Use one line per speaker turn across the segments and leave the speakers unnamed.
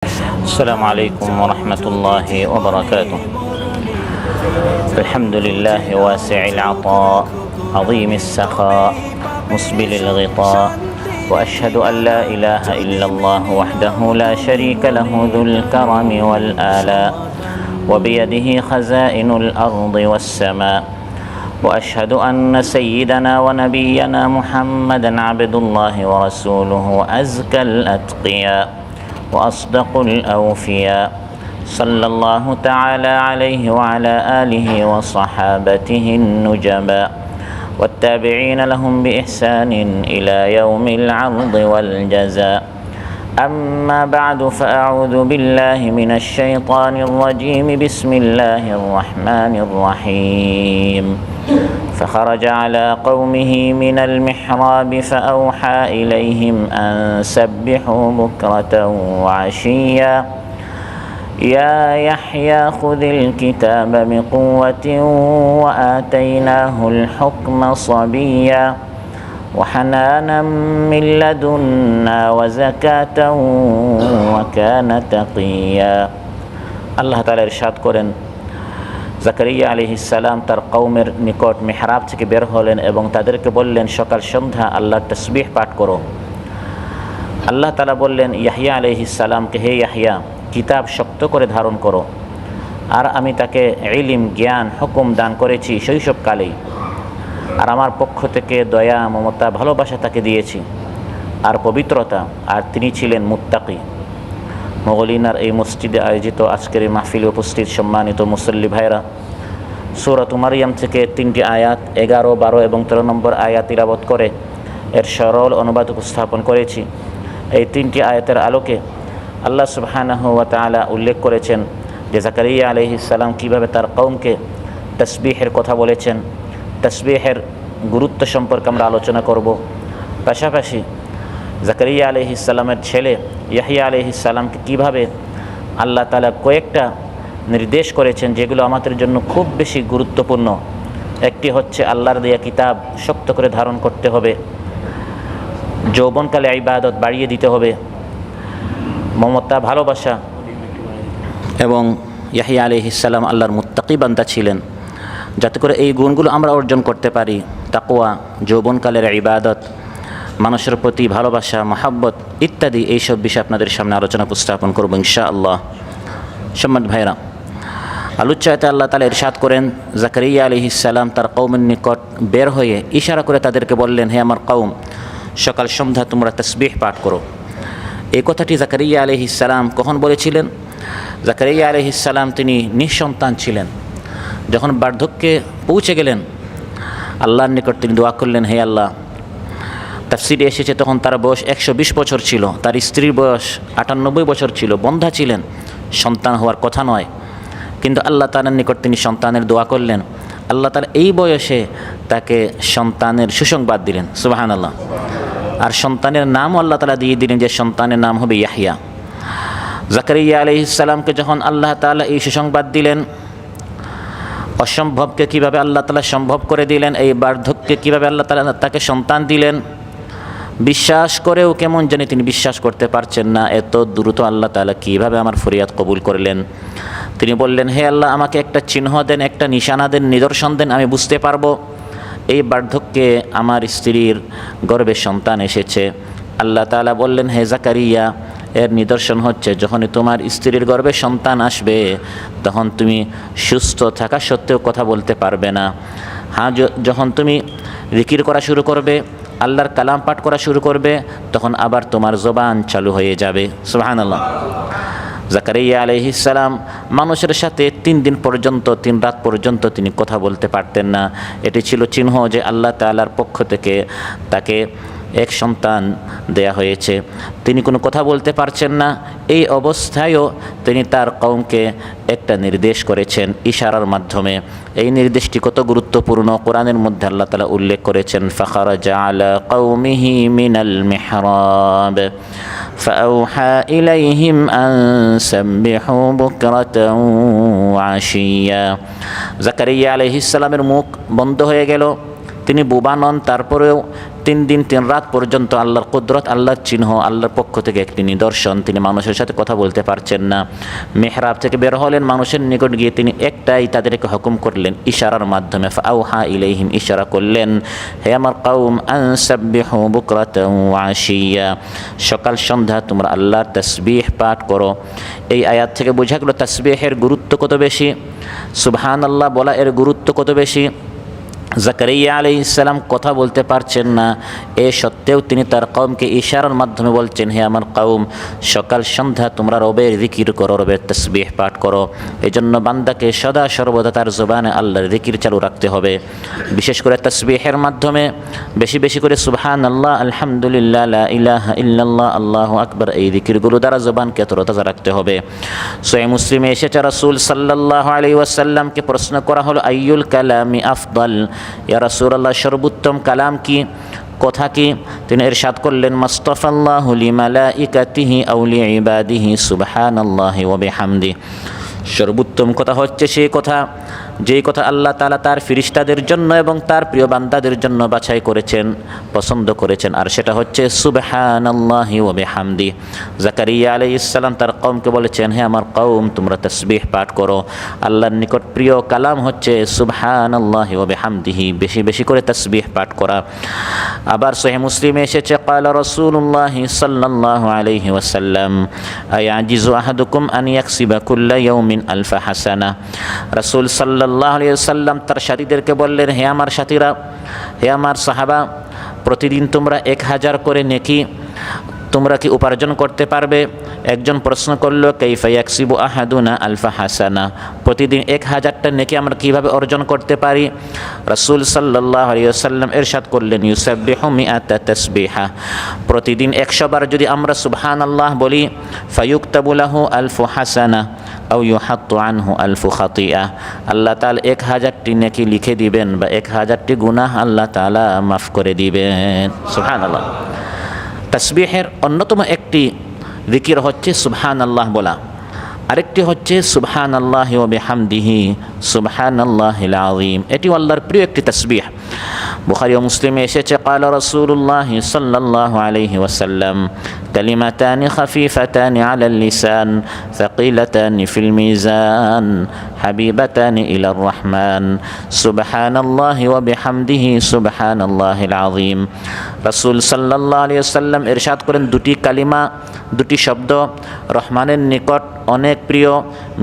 السلام عليكم ورحمة الله وبركاته. الحمد لله واسع العطاء عظيم السخاء مسبل الغطاء، وأشهد أن لا إله إلا الله وحده لا شريك له ذو الكرم والآلاء، وبيده خزائن الأرض والسماء، وأشهد أن سيدنا ونبينا محمدا عبد الله ورسوله أزكى الأتقياء وأصدق الأوفياء، صلى الله تعالى عليه وعلى آله وصحابته النجباء والتابعين لهم بإحسان إلى يوم العرض والجزاء. أما بعد، فأعوذ بالله من الشيطان الرجيم. بسم الله الرحمن الرحيم. فخرج على قومه من المحراب فأوحى إليهم أن سبحوا بكرة وعشيا يا يحيى خذ الكتاب بقوة وآتيناه الحكم صبيا وحنانا من لدنا وزكاة وكان تقيا। আল্লাহ তাআলা ইরশাদ করেন, জাকারিয়া আলাইহিস সালাম তার কওমের নিকট মিহরাব থেকে বের হলেন এবং তাদেরকে বললেন, সকাল সন্ধ্যা আল্লাহর তাসবিহ পাঠ করো। আল্লাহ তাআলা বললেন ইয়াহইয়া আলাইহিস সালামকে, হে ইয়াহইয়া, কিতাব শক্ত করে ধারণ করো। আর আমি তাকে ইলম, জ্ঞান, হুকুম দান করেছি শৈশবকালেই। আর আমার পক্ষ থেকে দয়া, মমতা, ভালোবাসা তাকে দিয়েছি আর পবিত্রতা। আর তিনি ছিলেন মুত্তাকি। মোগলিনার এই মসজিদে আয়োজিত আজকের এই মাহফিলে উপস্থিত সম্মানিত মুসল্লি ভাইরা, সূরাত মারইয়াম থেকে 3টি আয়াত 11, 12 এবং 13 নম্বর আয়াত তিলাওয়াত করে এর সরল অনুবাদ উপস্থাপন করেছি। এই 3টি আয়াতের আলোকে আল্লাহ সুবহানাহু ওয়া তাআলা উল্লেখ করেছেন যে জাকারিয়া আলাইহিস সালাম কীভাবে তার কওমকে তাসবিহের কথা বলেছেন। তাসবিহের গুরুত্ব সম্পর্কে আমরা আলোচনা করব। পাশাপাশি জাকারিয়া আলাইহিস সালামের ছেলে ইয়াহইয়া আলাইহিস সালামকে কীভাবে আল্লাহ তাআলা কয়েকটা নির্দেশ করেছেন যেগুলো আমাদের জন্য খুব বেশি গুরুত্বপূর্ণ। একটি হচ্ছে আল্লাহর দেয়া কিতাব শক্ত করে ধারণ করতে হবে, যৌবনকালে ইবাদত বাড়িয়ে দিতে হবে, মমতা, ভালোবাসা। এবং ইয়াহইয়া আলাইহিস সালাম আল্লাহর মুত্তাকি বান্দা ছিলেন, যাতে করে এই গুণগুলো আমরা অর্জন করতে পারি। তাকওয়া, যৌবনকালের ইবাদত, মানুষের প্রতি ভালোবাসা, মহাব্বত ইত্যাদি এইসব বিষয় আপনাদের সামনে আলোচনা উপস্থাপন করব ইনশাআল্লাহ। সম্মানিত ভাইরা, আলোচ্যায়তে আল্লাহ তাআলা ইরশাদ করেন, জাকারিয়া আলাইহিস সালাম তার কওমের নিকট বের হয়ে ইশারা করে তাদেরকে বললেন, হে আমার কওম, সকাল সন্ধ্যা তোমরা তাসবিহ পাঠ করো। এই কথাটি জাকারিয়া আলাইহিস সালাম কখন বলেছিলেন? জাকারিয়া আলাইহিস সালাম তিনি নিঃসন্তান ছিলেন। যখন বার্ধক্যে পৌঁছে গেলেন, আল্লাহর নিকট তিনি দোয়া করলেন, হে আল্লাহ। তাফসিরে এসেছে তখন তার বয়স 120 বছর ছিল, তার স্ত্রীর বয়স 98 বছর ছিল, বন্ধা ছিলেন, সন্তান হওয়ার কথা নয়। কিন্তু আল্লাহ তাআলার নিকট তিনি সন্তানের দোয়া করলেন। আল্লাহ তাআলা এই বয়সে তাকে সন্তানের সুসংবাদ দিলেন, সুবহানাল্লাহ। আর সন্তানের নামও আল্লাহ তাআলা দিয়ে দিলেন যে সন্তানের নাম হবে ইয়াহইয়া। জাকারিয়া আলাইহিস সালামকে যখন আল্লাহ তাআলা এই সুসংবাদ দিলেন, অসম্ভবকে কীভাবে আল্লাহ তাআলা সম্ভব করে দিলেন, এই বার্ধক্যে কীভাবে আল্লাহ তাআলা তাকে সন্তান দিলেন, বিশ্বাস করেও কেমন জানি তিনি বিশ্বাস করতে পারছেন না। এত দ্রুত আল্লাহ তাআলা কীভাবে আমার ফরিয়াদ কবুল করলেন। তিনি বললেন, হে আল্লাহ, আমাকে একটা চিহ্ন দেন, একটা নিশানা দেন, নিদর্শন দেন, আমি বুঝতে পারবো এই বার্ধক্যে আমার স্ত্রীর গর্ভে সন্তান এসেছে। আল্লাহ তাআলা বললেন, হে জাকারিয়া, এর নিদর্শন হচ্ছে যখনই তোমার স্ত্রীর গর্ভে সন্তান আসবে তখন তুমি সুস্থ থাকা সত্ত্বেও কথা বলতে পারবে না। হ্যাঁ, যখন তুমি জিকির করা শুরু করবে, আল্লাহর কালাম পাঠ করা শুরু করবে, তখন আবার তোমার জবান চালু হয়ে যাবে। সুবহানাল্লাহ। জাকারিয়া আলাইহিস সালাম মানুষের সাথে 3 দিন পর্যন্ত, 3 রাত পর্যন্ত তিনি কথা বলতে পারতেন না। এটি ছিল চিহ্ন যে আল্লাহ তাআলার পক্ষ থেকে তাকে এক সন্তান দেয়া হয়েছে। তিনি কোনো কথা বলতে পারছেন না। এই অবস্থায়ও তিনি তার কওমকে একটা নির্দেশ করেছেন ইশারার মাধ্যমে। এই নির্দেশটি কত গুরুত্বপূর্ণ কোরআনের মধ্যে আল্লাহ তাআলা উল্লেখ করেছেন, ফাখারাজা আলা কওমিহি মিনাল মিহরাব ফাআওহা ইলাইহিম আন সাব্বিহু বুকরাতান ওয়া আশিয়া। জাকারিয়া আলাইহিস সালামের মুখ বন্ধ হয়ে গেল। তিনি বোবা নন, তারপরেও 3 দিন 3 রাত পর্যন্ত আল্লাহর কুদরত, আল্লাহর চিহ্ন, আল্লাহর পক্ষ থেকে একটি নিদর্শন, তিনি মানুষের সাথে কথা বলতে পারছেন না। মেহরাব থেকে বের হলেন, মানুষের নিকট গিয়ে তিনি একটাই তাদেরকে হুকুম করলেন ইশারার মাধ্যমে, ফাআউহা ইলাইহিম, ইশারা করলেন, হে আমার কওম আনসাব্বিহু বুকরাতাও ওয়া আশিয়া, সকাল সন্ধ্যা তোমরা আল্লাহর তাসবিহ পাঠ করো। এই আয়াত থেকে বোঝা গেল তাসবিহের গুরুত্ব কত বেশি, সুবহানাল্লাহ বলা এর গুরুত্ব কত বেশি। জাকারিয়া আলাইহিস সালাম কথা বলতে পারছেন না, এ সত্ত্বেও তিনি তার কওমকে ইশারার মাধ্যমে বলছেন, হে আমার কওম, সকাল সন্ধ্যা তোমরা রবের জিকির করো, রবের তাসবিহ পাঠ করো। এজন্য বান্দাকে সদা সর্বদা তার জবানে আল্লাহর জিকির চালু রাখতে হবে। বিশেষ করে তাসবিহের মাধ্যমে বেশি বেশি করে সুবহানাল্লাহ, আলহামদুলিল্লাহ, লা ইলাহা ইল্লাল্লাহ, আল্লাহু আকবার, এই জিকিরগুলো দ্বারা জবানকে তরতাজা রাখতে হবে। সহিহ মুসলিমে এসেছে রাসূল সাল্লাল্লাহু আলাইহি ওয়াসাল্লামকে প্রশ্ন করা হলো, আইয়ুল কালামি আফদাল, ইয়া রাসূলুল্লাহ, সর্বোত্তম কালাম কি, কথা কি? তিনি ইরশাদ করলেন, মাস্তাফাল্লাহু লিমালাইকাতিহি আও লিইবাদিহি সুবহানাল্লাহি ওয়া বিহামদিহি, সর্বোত্তম কথা হচ্ছে সেই কথা যেই কথা আল্লাহ তাআলা তার ফেরেশতাদের জন্য এবং তার প্রিয় বান্দাদের জন্য বাছাই করেছেন, পছন্দ করেছেন, আর সেটা হচ্ছে সুবহানাল্লাহি ওয়া বিহামদিহি। জাকারিয়া আলাইহিস সালাম তার কওমকে বলেছেন, হে আমার কওম, তোমরা তাসবিহ পাঠ করো। আল্লাহর নিকট প্রিয় কালাম হচ্ছে সুবহানাল্লাহি ওয়া বিহামদিহি, বেশি বেশি করে তাসবিহ পাঠ করা। আবার সহিহ মুসলিমে এসেছে, ক্বালা রাসূলুল্লাহ সাল্লাল্লাহু আলাইহি ওয়াসাল্লাম, আয়াজিজু আহাদুকুম আন ইয়াকসিবা কুল্লা ইয়াউমিন আলফা হাসানা। রাসূল সাল্লাল্লাহু আলাইহি ওয়াসাল্লাম তার সাথীদেরকে বললেন, হে আমার সাথীরা, হে আমার সাহাবা, প্রতিদিন তোমরা 1000 করে নেকি তোমরা কি উপার্জন করতে পারবে? একজন প্রশ্ন করল, কাইফা ইয়াকসিবু আহাদুনা আলফা হাসানা, প্রতিদিন 1000টা নেকি আমরা কিভাবে অর্জন করতে পারি? রাসূল সাল্লাল্লাহু আলাইহি ওয়াসাল্লাম ইরশাদ করলেন, ইউসাব্বিহু মিআতা তাসবিহা, প্রতিদিন 100 বার যদি আমরা সুবহানাল্লাহ বলি, ফায়ুকতাবু লাহু আলফু হাসানা আও ইউহাত্তু আনহু আলফু খাতিআ, আল্লাহ তাআলা 1000টি নেকি লিখে দিবেন বা 1000টি গুনাহ আল্লাহ তাআলা মাফ করে দিবেন। সুবহানাল্লাহ। তাসবিহের অন্যতম একটি জিকির হচ্ছে সুবহানাল্লাহ বলা, আরেকটি হচ্ছে সুবহানাল্লাহি ওয়া বিহামদিহি সুবহানাল্লাহিল আযীম, এটি আল্লাহর প্রিয় একটি তাসবিহ। বুখারী ও মুসলিমে এসেছে, ক্বালা রাসূলুল্লাহ সাল্লাল্লাহু আলাইহি ওয়াসাল্লাম, কালিমাতানি খাফিফাতানি আলাল লিসান সাকিলাতানি ফিল মিজান হাবিবাতানি ইলার রহমান সুবহানাল্লাহি ওয়া বিহামদিহি সুবহানাল্লাহিল আযীম। রাসূল সাল্লাল্লাহু আলাইহি ওয়াসাল্লাম ইরশাদ করেন, দুটি কালিমা, দুটি শব্দ রহমানের নিকট অনেক প্রিয়,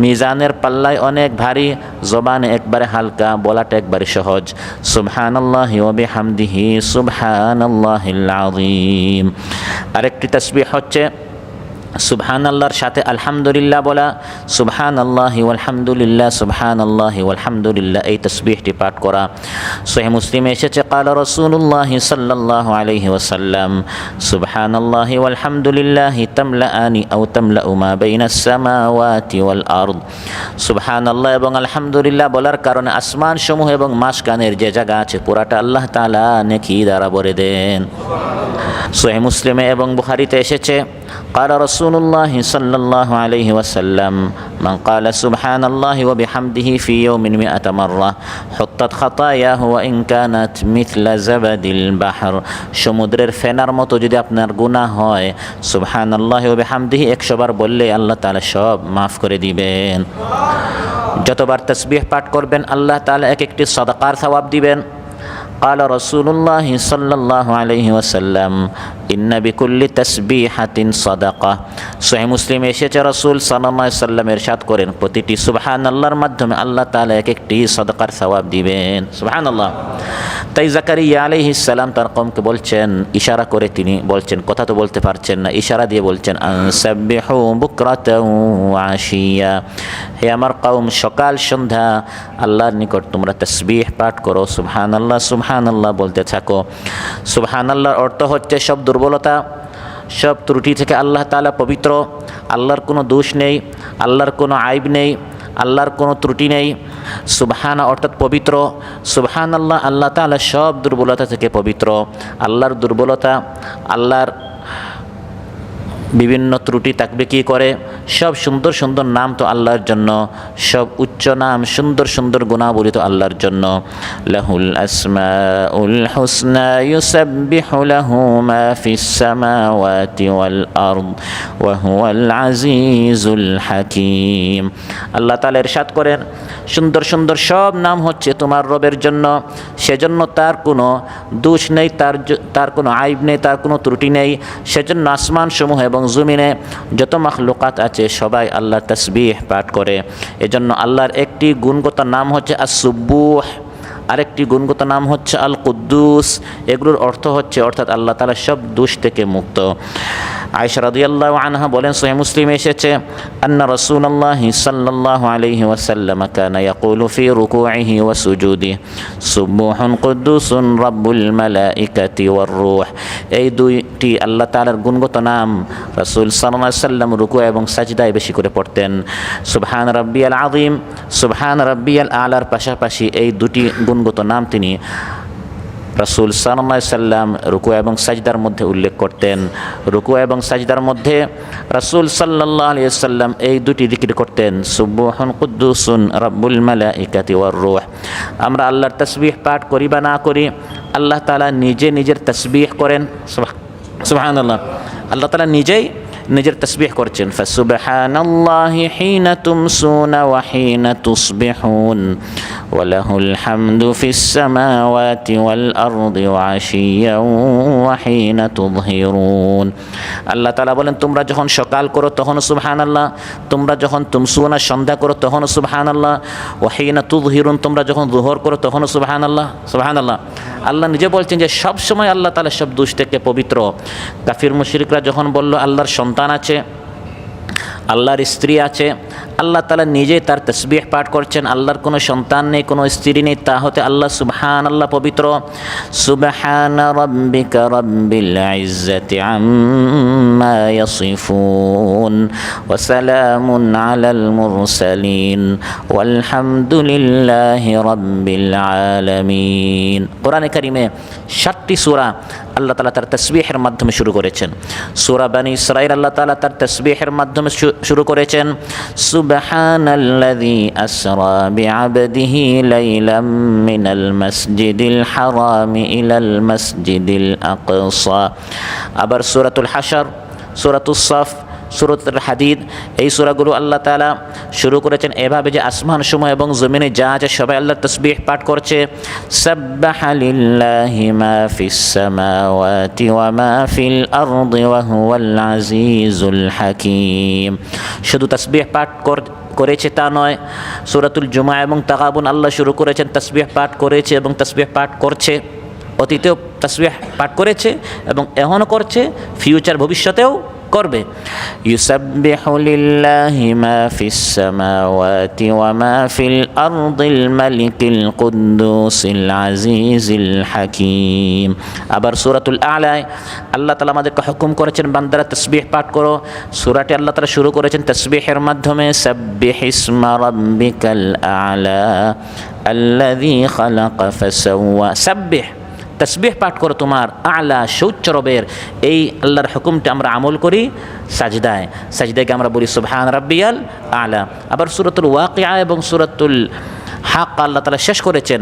মিজানের পাল্লায় অনেক ভারী, জবানে একবারে হালকা, বলাটা একবারে সহজ। সুবহানাল্লাহি ওয়া বিহামদিহি সুবহানাল্লাহিল আযীম। আরেকটি তাসবিহ হচ্ছে সুবহানাল্লাহর সাথে আলহামদুলিল্লাহ বলা, সুবহানাল্লাহি ওয়ালহামদুলিল্লাহ সুবহানাল্লাহি ওয়ালহামদুলিল্লাহ, এই তাসবিহটি পাঠ করা। সহিহ মুসলিমে এসেছে, ক্বালা রাসূলুল্লাহ সাল্লাল্লাহু আলাইহি ওয়াসাল্লাম, সুবহানাল্লাহি ওয়ালহামদুলিল্লাহি তামলাআনি আও তামলাউ মা বাইনাস সামাওয়াতি ওয়াল আরদ, সুবহানাল্লাহ এবং আলহামদুলিল্লাহ বলার কারণে আসমান সমূহ এবং মাঝখানের যে জায়গা আছে পুরাটা আল্লাহ তাআলা নেকি দ্বারা ভরে দেন। সহিহ মুসলিমে এবং বুখারীতে এসেছে, ক্বালা রাসূলুল্লাহ সাল্লাল্লাহু আলাইহি ওয়াসাল্লাম, মান ক্বালা সুবহানাল্লাহি ওয়া বিহামদিহি ফি ইয়াউমিন মিআতা মাররা হুত্তাত খাতায়াহু ওয়া ইন কানাত মিথলা জাবাদিল বাহর, সমুদ্রের ফেনার মতো যদি আপনার গুনাহ হয়, সুবহানাল্লাহি ওয়া বিহামদিহি 100 বার বললে আল্লাহ তাআলা সব মাফ করে দিবেন। যতবার তাসবিহ পাঠ করবেন আল্লাহ তাআলা এক একটি সাদাকার সওয়াব দিবেন। قال رسول الله صلى الله عليه وسلم إن بكل تسبيحة صدقة। সহিহ মুসলিমে এসেছে, রাসূল সাল্লাল্লাহু আলাইহি ওয়াসাল্লাম ইরশাদ করেন, প্রতিটি সুবহানাল্লাহর মাধ্যমে আল্লাহ তাআলা এক একটি সাদাকার সওয়াব দিবেন। সুবহানাল্লাহ। তাই জাকারিয়া আলাইহিস সালাম তার কওমকে বলছেন, ইশারা করে তিনি বলছেন, কথা তো বলতে পারছেন না, ইশারা দিয়ে বলছেন, আনসাব্বিহু বুকরাতাও ওয়া আশিয়া, হে আমার কওম, সকাল সন্ধ্যা আল্লাহর নিকট তোমরা তাসবিহ পাঠ করো, সুবহানাল্লাহ সুবহানাল্লাহ বলতে থাকো। সুবহানাল্লাহর অর্থ হচ্ছে সব দুর্বলতা, সব ত্রুটি থেকে আল্লাহ তাআলা পবিত্র, আল্লাহর কোনো দোষ নেই, আল্লাহর কোনো আইব নেই, আল্লাহর কোনো ত্রুটি নেই। সুবহানা অর্থাৎ পবিত্র, সুবহানাল্লাহ আল্লাহ তাআলা সব দুর্বলতা থেকে পবিত্র। আল্লাহর দুর্বলতা, আল্লাহর বিভিন্ন ত্রুটি থাকবে কি করে? সব সুন্দর সুন্দর নাম তো আল্লাহর জন্য, সব উচ্চ নাম, সুন্দর সুন্দর গুণাবলী তো আল্লাহর জন্য। লাহুল আসমাউল হুসনা ইউসাব্বিহু লাহু মা ফিস সামাওয়াতি ওয়াল আরদ ওয়া হুয়াল আজিজুল হাকীম। আল্লাহ তাআলা ইরশাদ করেন, সুন্দর সুন্দর সব নাম হচ্ছে তোমার রবের জন্য, সেজন্য তার কোনো দোষ নেই, তার কোনো আইব নেই, তার কোনো ত্রুটি নেই। সেজন্য আসমান সমূহ এবং জমিনে যত মাখলুকাত আছে সবাই আল্লাহ তাসবিহ পাঠ করে। এজন্য আল্লাহর একটি গুণগত নাম হচ্ছে আস-সুব্বুহ, আরেকটি গুণগত নাম হচ্ছে আল কুদ্দুস। এগুলোর অর্থ হচ্ছে অর্থাৎ আল্লাহ তাআলা সব দোষ থেকে মুক্ত। আয়েশা রাদিয়াল্লাহু আনহা বলেন, সহিহ মুসলিমে এসেছে, আন্না রাসূলুল্লাহ সাল্লাল্লাহু আলাইহি ওয়াসাল্লাম কানা ইয়াকুলু ফি রুকুইহি ওয়া সুজুদিহি সুবহুন কুদ্দুসুন রাব্বুল মালাইকাতি ওয়ার রূহ। এই দুইটি আল্লাহ তাআলার গুণগত নাম রাসূল সাল্লাল্লাহু আলাইহি ওয়াসাল্লাম রুকু এবং সাজদায় বেশি করে পড়তেন। সুবহান রাব্বিয়াল আযীম, সুবহান রাব্বিয়াল আ'লার পাশাপাশি এই দুটি গুণগত নাম তিনি রাসূল সাল্লাল্লাহু আলাইহি ওয়াসাল্লাম রুকু এবং সাজদার মধ্যে উল্লেখ করতেন। রুকু এবং সাজদার মধ্যে রাসূল সাল্লাল্লাহু আলাইহি ওয়াসাল্লাম এই দুটি জিকির করতেন, সুবহুন কুদ্দুসুন রাব্বুল মালাইকাতি ওয়ার রূহ। আমরা আল্লাহর তাসবিহ পাঠ করি বা না করি, আল্লাহ তাআলা নিজে নিজের তাসবিহ করেন। সুবহানাল্লাহ, আল্লাহ তাআলা নিজেই নিজের তাসবিহ করছেন। ফাসুবহানাল্লাহি হিনা তুমসুনা ওয়া হিনা তুসবিহুন ওয়া লাহুল হামদু ফিস সামাওয়াতি ওয়াল আরদি ওয়া আশিয়ান ওয়া হিনা তুযহিরুন। আল্লাহ তাআলা বলেন, তোমরা যখন সকাল করো তখন সুবহানাল্লাহ, তোমরা যখন তুমসুনা সন্ধ্যা করো তখন সুবহানাল্লাহ, ওয়া হিনা তুযহিরুন তোমরা যখন যুহর করো তখন সুবহানাল্লাহ। সুবহানাল্লাহ, আল্লাহ নিজে বলছেন যে সব সময় আল্লাহ তাআলা সব দোষ থেকে পবিত্র। কাফির মুশরিকরা যখন বলল আল্লাহর সন্তান আছে, আল্লাহর স্ত্রী আছে, আল্লাহ তাআলা নিজে তার তাসবিহ পাঠ করছেন, আল্লাহর কোনো সন্তান নেই, কোনো স্ত্রী নেই, তা হতে আল্লাহ সুবহানাল্লাহ পবিত্র। সুবহানা রাব্বিকা রাব্বিল ইজ্জাতি আম্মা ইয়াসিফুন ওয়া সালামুন আলাল মুরসালিন ওয়ালহামদুলিল্লাহি রাব্বিল আলামিন। কোরআনে কারিমে 7টি সূরা আল্লাহ তাআলা তার তাসবিহের মাধ্যমে শুরু করেছেন। সূরা বনী ইসরাঈল আল্লাহ তাআলা তার তাসবিহের মাধ্যমে শুরু করেছেন, সুবহানাল্লাযী আসরা বিআবদিহি লাইলাম মিনাল মাসজিদিল হারামি ইলাল মাসজিদিল আকসা। আবার সূরাতুল হাশর, সূরাতুস সাফ, সূরাতুল হাদিদ, এই সূরাগুলো আল্লাহ তাআলা শুরু করেছেন এভাবে যে আসমান সমূহ এবং জমিনে যা আছে সবাই আল্লাহর তাসবিহ পাঠ করছে। সাব্বাহা লিল্লাহি মা ফিস সামাওয়াতি ওয়া মা ফিল আরদি ওয়া হুয়াল আজিজুল হাকীম। শুধু তাসবিহ পাঠ করেছে তা নয়, সূরাতুল জুমআ এবং তাগাবুন আল্লাহ শুরু করেছেন, তাসবিহ পাঠ করেছে এবং তাসবিহ পাঠ করছে। অতীতেও তাসবিহ পাঠ করেছে এবং এখনও করছে, ফিউচার ভবিষ্যতেও করবে। ইউসাব্বিহু লিল্লাহি মা ফিস সামাওয়াতি ওয়া মা ফিল আরদিল মালিকিল কুদ্দুসিল আজিজিল হাকীম। আবার সূরাতুল আ'লায় আল্লাহ তাআলা আমাদেরকে হুকুম করেছেন বান্দারা তাসবিহ পাঠ করো। সূরাটি আল্লাহ তাআলা শুরু করেছেন তাসবিহের মাধ্যমে, সাব্বিহ ইসমা রাব্বিকাল আ'লা আল্লাযী খালাকা ফাসাওয়া। সাব্বিহ, তাসবিহ পাঠ করো তোমার আ'লা সৌচ্চ রবের। এই আল্লাহর হুকুমটা আমরা আমল করি সাজদায়, সাজদাকে আমরা বলি সুবহান রাব্বিয়াল আ'লা। আবার সূরাতুল ওয়াকিয়া এবং সূরাতুল হাক আল্লাহ তাআলা শেষ করেছেন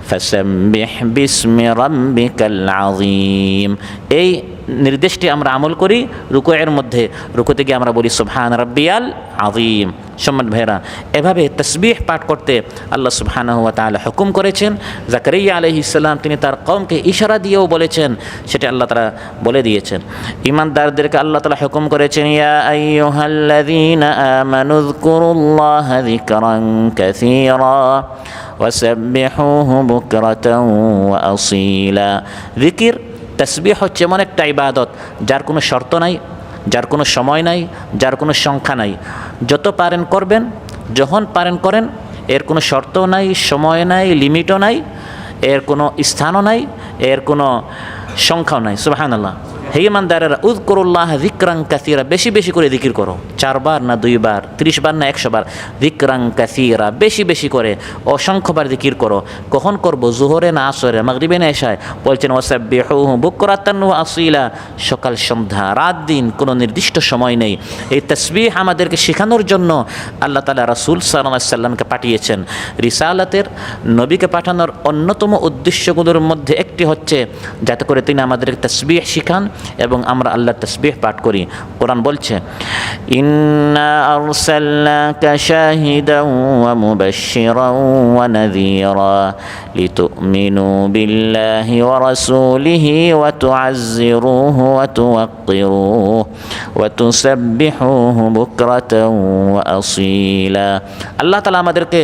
ফাসাব্বিহ বিসমি রাব্বিকাল আযীম। এই নির্দেশটি আমরা আমল করি রুকুয়ের মধ্যে, রুকুতে গিয়ে আমরা বলি সুবহান রাব্বিয়াল আযীম। সম্মানিত ভাইরা, এভাবে তাসবিহ পাঠ করতে আল্লাহ সুবহানাহু ওয়া তাআলা হুকুম করেছেন। জাকারিয়া আলাইহিস সালাম তিনি তার কওমকে ইশারা দিয়েও বলেছেন, সেটা আল্লাহ তাআলা বলে দিয়েছেন। ঈমানদারদেরকে আল্লাহ তাআলা হুকুম করেছেন, ইয়া আইয়ুহাল্লাযীনা আমানু যকুরুল্লাহা যিকরান কাসীরা ওয়াসাব্বিহুহু বুকরাতান ওয়া আসীলা। যিকির, তাসবিহ হচ্ছে এমন একটা ইবাদত যার কোনো শর্ত নাই, যার কোনো সময় নাই, যার কোনো সংখ্যা নাই। যত পারেন করবেন, যখন পারেন করেন, এর কোনো শর্তও নাই, সময় নাই, লিমিটও নাই, এর কোনো স্থানও নাই, এর কোনো সংখ্যাও নাই। সুবহানাল্লাহ। হে ইমানদারেরা উযকুরুল্লাহ যিকরান কাসীরা, বেশি বেশি করে জিকির করো। 4 বার না 2 বার, 30 বার না 100 বার, যিকরান কাসীরা, বেশি বেশি করে অসংখ্যবার জিকির করো। কখন করব? জোহরে না আসরে, মাগরিবে না এশায়? বলছেন ওয়াসাব্বিহুহু বুকরাতান ওয়া আসীলা, সকাল সন্ধ্যা রাত দিন, কোনো নির্দিষ্ট সময় নেই। এই তাসবিহ আমাদেরকে শেখানোর জন্য আল্লাহ তাআলা রাসূল সাল্লাল্লাহু আলাইহি সাল্লামকে পাঠিয়েছেন। রিসালাতের নবীকে পাঠানোর অন্যতম উদ্দেশ্যগুলোর মধ্যে একটি হচ্ছে যাতে করে তিনি আমাদেরকে তাসবিহ শিখান এবং আমরা আল্লাহর তাসবিহ পাঠ করি। কোরআন বলছে ইন্না আরসালনাকা শাহিদান ওয়া মুবাশশিরান ওয়া নাযীরা লিতুমিনু বিল্লাহি ওয়া রাসূলিহি ওয়া তুআজ্জিরুহু ওয়া তুওয়াক্কিরুহু ওয়া তুসাব্বিহুহু বুকরাতান ওয়া আসীলা। আল্লাহ তাআলা আমাদেরকে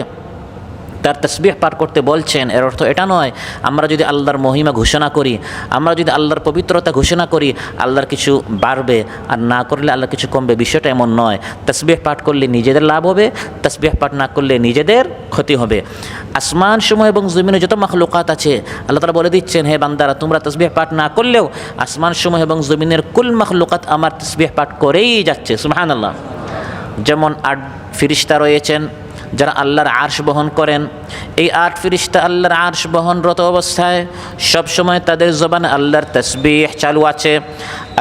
তার তাসবিহ পাঠ করতে বলছেন। এর অর্থ এটা নয় আমরা যদি আল্লাহর মহিমা ঘোষণা করি, আমরা যদি আল্লাহর পবিত্রতা ঘোষণা করি, আল্লাহর কিছু বাড়বে, আর না করলে আল্লাহর কিছু কমবে। বিষয়টা এমন নয়। তাসবিহ পাঠ করলে নিজেদের লাভ হবে, তাসবিহ পাঠ না করলে নিজেদের ক্ষতি হবে। আসমান সমূহ এবং জমিনে যত মাখলুকাত আছে আল্লাহ তাআলা বলে দিচ্ছেন, হে বান্দারা তোমরা তাসবিহ পাঠ না করলেও আসমান সমূহ এবং জমিনের কুল মাখলুকাত আমার তাসবিহ পাঠ করেই যাচ্ছে। সুবহানাল্লাহ। যেমন 8 ফেরেশতা রয়েছেন যারা আল্লাহর আরশ বহন করেন। এই 8 ফেরেশতা আল্লাহর আরশ বহনরত অবস্থায় সবসময় তাদের জবানে আল্লাহর তাসবিহ চালু আছে।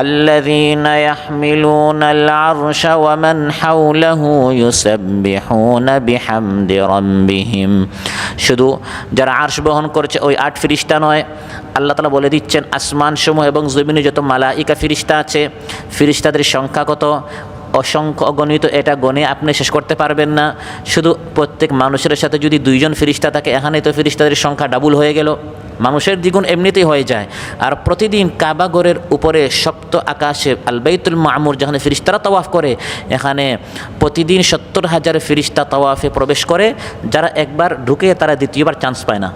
আল্লাযীনা ইয়াহমিলুনাল আরশা ওয়া মান হাওলাহু ইউসাব্বিহুনা বিহামদি রাব্বিহিম। শুধু যারা আরশ বহন করেছে ওই 8 ফেরেশতা নয়, আল্লাহ তাআলা বলে দিচ্ছেন আসমান সমূহ এবং জমিনে যত মালাইকা ফেরেশতা আছে, ফেরেশতাদের সংখ্যা কত? অসংখ্য অগণিত, এটা গণে আপনি শেষ করতে পারবেন না। শুধু প্রত্যেক মানুষের সাথে যদি 2 জন ফেরেশতা থাকে, এখানে তো ফেরেশতাদের সংখ্যা ডাবল হয়ে গেল। মানুষের দ্বিগুণ এমনিতেই হয়ে যায়। আর প্রতিদিন কাবা ঘরের উপরে সপ্ত আকাশে আল বাইতুল মামুর যেখানে ফেরেশতারা তাওয়াফ করে, এখানে প্রতিদিন 70,000 ফেরেশতা তাওয়াফে প্রবেশ করে। যারা একবার ঢুকে তারা দ্বিতীয়বার চান্স পায় না।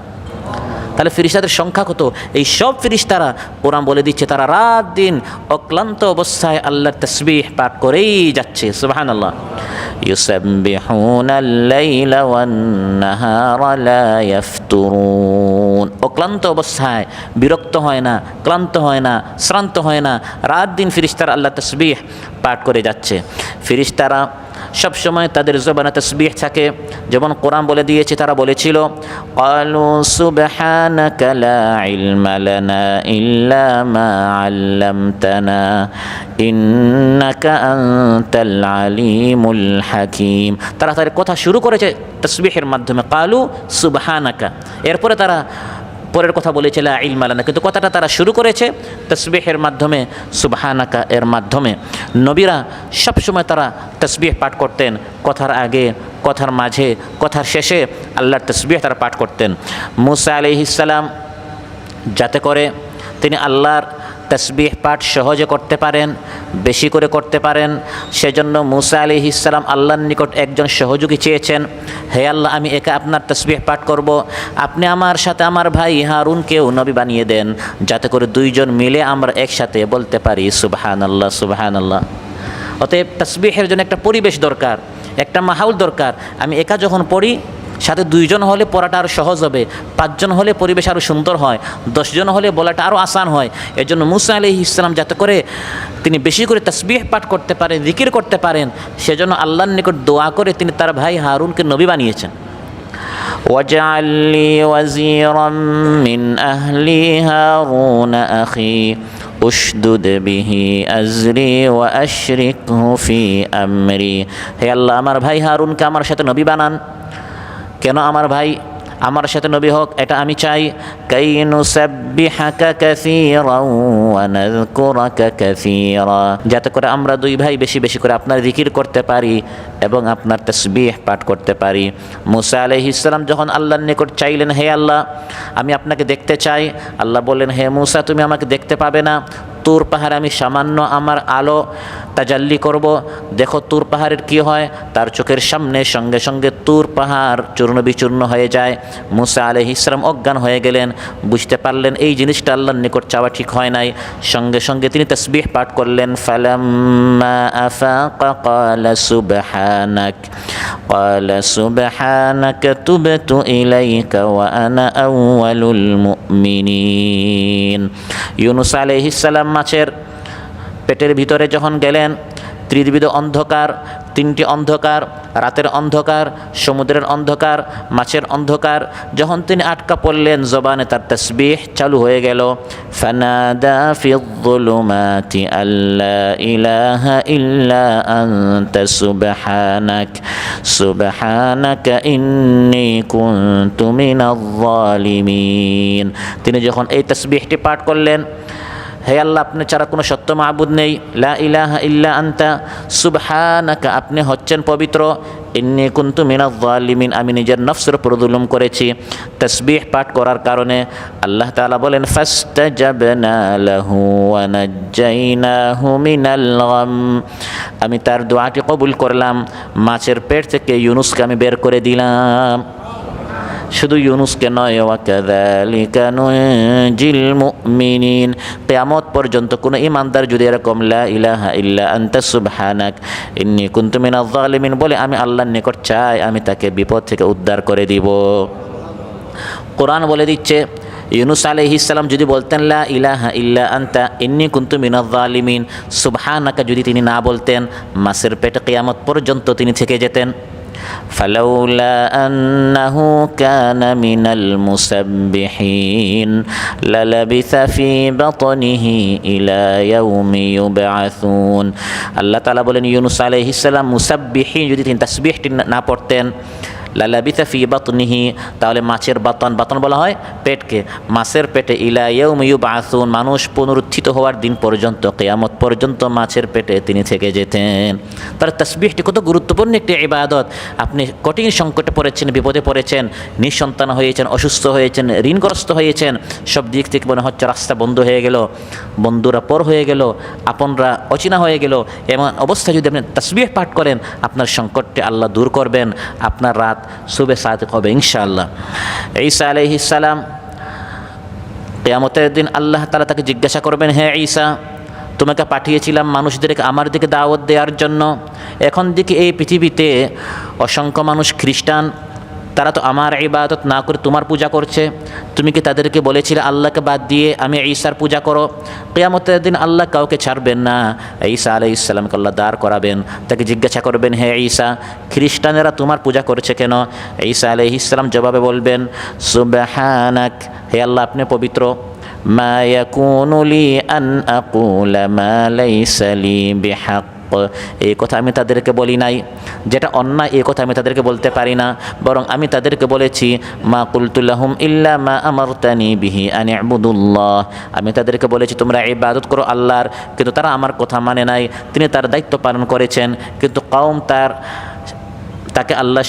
তাহলে ফেরেশতাদের সংখ্যা কত? এই সব ফেরেশতারা কোরআন বলে দিচ্ছে তারা রাত দিন অক্লান্ত অবস্থায় আল্লাহর তাসবিহ পাঠ করেই যাচ্ছে। সুবহানাল্লাহ। ইউসাব্বিহুনাল লাইলা ওয়ান নাহারা লা ইয়াফতুরুন। অক্লান্ত অবস্থায়, বিরক্ত হয় না, ক্লান্ত হয় না, শ্রান্ত হয় না, রাত দিন ফেরেশতারা আল্লাহর তাসবিহ পাঠ করে যাচ্ছে। ফেরেশতারা সবসময় তাদের জবানে তাসবিহ থাকে। যেমন কোরআন বলে দিয়েছে, তারা বলেছিল ক্বালু সুবহানাকা লা ইলমা লানা ইল্লা মা আল্লামতানা ইন্নাকা আনতাল আলিমুল হাকীম। তারা তাদের কথা শুরু করেছে তাসবিহের মাধ্যমে, ক্বালু সুবহানাকা। এরপরে তারা পরের কথা বলেছে লা ইলমা লানা, কিন্তু কথাটা তারা শুরু করেছে তাসবিহের মাধ্যমে, সুবহানাকা এর মাধ্যমে। নবীরা সবসময় তারা তাসবিহ পাঠ করতেন। কথার আগে, কথার মাঝে, কথার শেষে আল্লাহর তাসবিহ তারা পাঠ করতেন। মূসা আলাইহিস সালাম যাতে করে তিনি আল্লাহর তাসবিহ পাঠ সহজে করতে পারেন, বেশি করে করতে পারেন, সেজন্য মূসা আলাইহিস সালাম আল্লাহর নিকট একজন সহযোগী চেয়েছেন। হে আল্লাহ, আমি একা আপনার তাসবিহ পাঠ করব, আপনি আমার সাথে আমার ভাই হারুনকেও নবী বানিয়ে দেন, যাতে করে 2 জন মিলে আমরা একসাথে বলতে পারি সুবহানাল্লাহ সুবহানাল্লাহ। অতএব তাসবিহের জন্য একটা পরিবেশ দরকার, একটা মাহৌল দরকার। আমি একা যখন পড়ি, সাথে 2 জন হলে পড়াটা আরও সহজ হবে, 5 জন হলে পরিবেশ আরও সুন্দর হয়, 10 জন হলে বলাটা আরও আসান হয়। এর জন্য মূসা আলাইহিস সালাম যাতে করে তিনি বেশি করে তাসবিহ পাঠ করতে পারেন, জিকির করতে পারেন, সেজন্য আল্লাহর নিকট দোয়া করে তিনি তার ভাই হারুনকে নবী বানিয়েছেন। ওয়াজআল লি ওয়াজিরাম মিন আহলি হারুন আখি উশদুদ বিহি আজরি ওয়া আশরিকহু ফি আমরি। হে আল্লাহ, আমার ভাই হারুনকে আমার সাথে নবী বানান। কেন আমার ভাই আমার সাথে নবী হোক এটা আমি চাই। কাই নুসাব্বিহাকা কাসীরান ওয়া নাযকুরাকা কাসীরা, যাতে করে আমরা 2 ভাই বেশি বেশি করে আপনার জিকির করতে পারি এবং আপনার তাসবিহ পাঠ করতে পারি। মূসা আলাইহিস সালাম যখন আল্লাহর নিকট চাইলেন, হে আল্লাহ আমি আপনাকে দেখতে চাই, আল্লাহ বললেন, হে মূসা তুমি আমাকে দেখতে পাবে না, তুর পাহাড়ে আমি সামান্য আমার আলো তাজাল্লি করব। দেখো তুর পাহাড়ের কি হয়, তার চোখের সামনে সঙ্গে সঙ্গে তুর পাহাড় চূর্ণ বিচূর্ণ হয়ে যায়। মূসা আলাইহিস সালাম অজ্ঞান হয়ে গেলেন, বুঝতে পারলেন এই জিনিসটা আল্লাহর নিকট চাওয়া ঠিক হয় নাই। সঙ্গে সঙ্গে তিনি তাসবিহ পাঠ করলেন। ফালাম্মা আফাকা ক্বালা সুবহানাকা তুবতু ইলাইকা ওয়া আনা আউয়ালুল মুমিনিন। ইউনূস আলাইহিস সালাম মাছের পেটের ভিতরে যখন গেলেন, ত্রিবিধ অন্ধকার, তিনটি অন্ধকার, রাতের অন্ধকার, সমুদ্রের অন্ধকার, মাছের অন্ধকার, যখন তিনি আটকা পড়লেন, জবানে তার তাসবিহ চালু হয়ে গেল। ফানাদা ফিয-যুলুমাতি আল্লা ইলাহা ইল্লা আনতা সুবহানাকা ইন্নী কুনতু মিনায-যালিমিন। তিনি যখন এই তাসবিহটি পাঠ করলেন, হে আল্লাহ, আপনি ছাড়া কোনো সত্য মাবুদ নেই, লা ইলাহা ইল্লা আনতা সুবহানাকা, আপনি হচ্ছেন পবিত্র, ইন্নী কুনতু মিনায-যালিমিন, আমি নিজের নফসের উপর জুলুম করেছি। তাসবিহ পাঠ করার কারণে আল্লাহ তাআলা বলেন ফাসতাজাবনা লাহু ওয়া নাজ্জাইনাহু মিনাল গাম, আমি তার দোয়াটি কবুল করলাম, মাছের পেট থেকে ইউনুসকে আমি বের করে দিলাম। শুধু ইউনুসকে নয়, ওয়াকাযালিকা নুনজিল মুমিনিন, কিয়ামত পর্যন্ত কোনো ঈমানদার যদি এরকম লা ইলাহা ইল্লা আনতা সুবহানাক ইন্নী কুনতু মিনায-যালিমিন বলে আমি আল্লাহর নিকট চাই, আমি তাকে বিপদ থেকে উদ্ধার করে দিব। কোরআন বলে দিচ্ছে, ইউনুস আলাইহিস সালাম যদি বলতেন লা ইলাহা ইল্লা আনতা ইন্নী কুনতু মিনায-যালিমিন সুবহানাকা, যদি তিনি না বলতেন, মাছের পেটে কিয়ামত পর্যন্ত তিনি থেকে যেতেন। فلولا أنه كان من المسبحين للبث في بطنه إلى يوم يبعثون। আল্লাহ তাআলা বলেন ইউনুস আলাইহিস সালাম মুসাব্বিহিন, যদি তিনি তাসবিহটি না পড়তেন, লালাবিথা ফি বাতনিহি, তাহলে মাছের বাতন বলা হয় পেটকে, মাছের পেটে, ইলা ইয়াউমি ইউবআসুন, মানুষ পুনরুত্থিত হওয়ার দিন পর্যন্ত, কিয়ামত পর্যন্ত মাছের পেটে তিনি থেকে যেতেন। তার তাসবিহটি কত গুরুত্বপূর্ণ একটি ইবাদত। আপনি কঠিন সংকটে পড়েছেন, বিপদে পড়েছেন, নিঃসন্তান হয়েছেন, অসুস্থ হয়েছেন, ঋণগ্রস্ত হয়েছেন, সব দিক থেকে মনে হচ্ছে রাস্তা বন্ধ হয়ে গেল, বন্ধুরা পর হয়ে গেল, আপনরা অচেনা হয়ে গেল, এমন অবস্থায় যদি আপনি তাসবিহ পাঠ করেন, আপনার সংকটটি আল্লাহ দূর করবেন, আপনার রাত শুভে সাদিক হবে ইনশাআল্লাহ। ঈসা আলাইহিস সালাম, কিয়ামতের দিন আল্লাহ তাআলা তাকে জিজ্ঞাসা করবেন, হে ঈসা, তোমাকে পাঠিয়েছিলাম মানুষদেরকে আমার দিকে দাওয়াত দেওয়ার জন্য, এখন দিকে এই পৃথিবীতে অসংখ্য মানুষ খ্রিস্টান, তারা তো আমার ইবাদত না করে তোমার পূজা করছে, তুমি কি তাদেরকে বলেছিলে আল্লাহকে বাদ দিয়ে আমি ঈসার পূজা করো? কিয়ামতের দিন আল্লাহ কাউকে ছাড়বেন না, ঈসা আলাইহিস সালামকে আল্লাহ দাঁড় করাবেন, তাকে জিজ্ঞাসা করবেন, হে ঈসা, খ্রিস্টানেরা তোমার পূজা করছে কেন? ঈসা আলাইহিস সালাম জবাবে বলবেন, সুবহানাক, হে আল্লাহ আপনি পবিত্র, মা ইয়াকুনু লি আন আকুলা মা লাইসা লি বিহাক, এই কথা আমি তাদেরকে বলি নাই, যেটা অন্যায় এই কথা আমি তাদেরকে বলতে পারি না, বরং আমি তাদেরকে বলেছি মা কুলতু লাহুম ইল্লা মা আমারতানি বিহি আন ইবুদুল্লাহ, আমি তাদেরকে বলেছি তোমরা ইবাদত করো আল্লাহর, কিন্তু তারা আমার কথা মানে নাই। তিনি তার দায়িত্ব পালন করেছেন, কিন্তু কওম তাকে আল্লাহ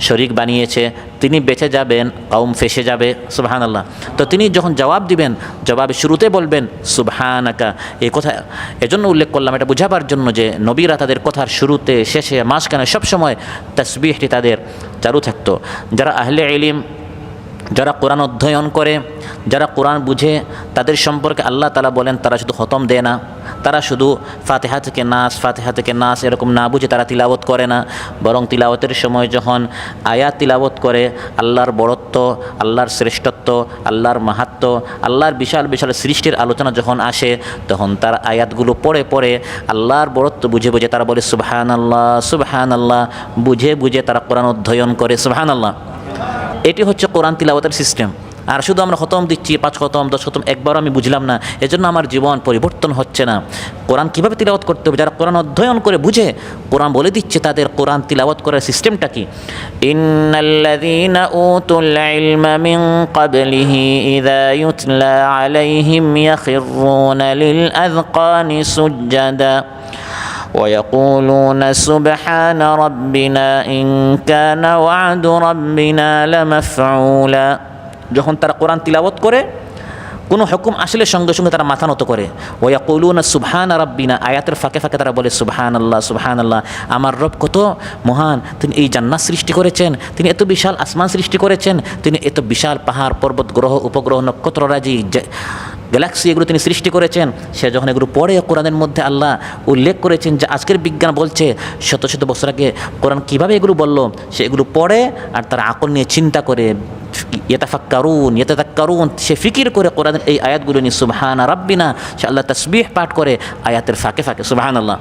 শরীক বানিয়েছে, তিনি বেঁচে যাবেন, কওম ফেসে যাবে। সুবহানাল্লাহ। তো তিনি যখন জবাব দিবেন, জবাবে শুরুতে বলবেন সুবহানাকা, এই কথা এজন্য উল্লেখ করলাম, এটা বোঝাবার জন্য যে নবীরা তাদের কথার শুরুতে, শেষে, মাঝখানে সবসময় তাসবিহটি তাদের চালু থাকতো। যারা আহলে ইলম, যারা কোরআন অধ্যয়ন করে, যারা কোরআন বুঝে, তাদের সম্পর্কে আল্লাহ তাআলা বলেন তারা শুধু খতম দেয় না, তারা শুধু ফাতিহা থেকে নাস এরকম না বুঝে তারা তিলাওয়াত করে না, বরং তিলাওয়াতের সময় যখন আয়াত তিলাওয়াত করে, আল্লাহর বড়ত্ব, আল্লাহর শ্রেষ্ঠত্ব, আল্লাহর মাহাত্ম্য, আল্লাহর বিশাল বিশাল সৃষ্টির আলোচনা যখন আসে, তখন তার আয়াতগুলো পড়ে আল্লাহর বড়ত্ব বুঝে বুঝে তারা বলে সুবহানাল্লাহ সুবহানাল্লাহ, বুঝে বুঝে তারা কোরআন অধ্যয়ন করে। সুবহানাল্লাহ। এটি হচ্ছে কোরআন তিলাওয়াতের সিস্টেম। আর শুধু আমরা খতম দিচ্ছি, 5 খতম 10 খতম, একবারও আমি বুঝলাম না, এজন্য আমার জীবন পরিবর্তন হচ্ছে না। কোরআন কীভাবে তিলাওয়াত করতে হবে, যারা কোরআন অধ্যয়ন করে বুঝে, কোরআন বলে দিচ্ছে তাদের কোরআন তিলাওয়াত করার সিস্টেমটা কি। ইন্নাল্লাযীনা উতুল ইলমা মিন ক্বাবলিহি ইযা ইউতলা আলাইহিম ইয়াখিরুনা লিল আযকানি সুজদাা ويقولون سبحان ربنا إن كان وعد ربنا لمفعولا। যখন তারা কোরআন তিলাওয়াত করে, কোনো হুকুম আসলে সঙ্গে সঙ্গে তারা মাথা নত করে। ওয়াকুলুনা সুবহানা রাব্বিনা, আয়াতের ফাঁকে ফাঁকে তারা বলে সুবহানাল্লাহ সুবহানাল্লাহ, আমার রব কত মহান, তিনি এই জান্নাত সৃষ্টি করেছেন, তিনি এত বিশাল আসমান সৃষ্টি করেছেন, তিনি এত বিশাল পাহাড় পর্বত গ্রহ উপগ্রহ নক্ষত্ররাজি
গ্যালাক্সি এগুলো তিনি সৃষ্টি করেছেন। সে যখন এগুলো পড়ে, কোরআনের মধ্যে আল্লাহ উল্লেখ করেছেন যে আজকের বিজ্ঞান বলছে শত শত বছর আগে কোরআন কীভাবে এগুলো বললো, সে এগুলো পড়ে আর তার আকল নিয়ে চিন্তা করে, ইয়াতাযাক্কারুন, সে ফিকির করে কোরআনের এই আয়াতগুলো নিয়ে সুবহানা রাব্বিনা, সে আল্লাহ তাসবিহ পাঠ করে আয়াতের ফাঁকে ফাঁকে। সুবহানাল্লাহ।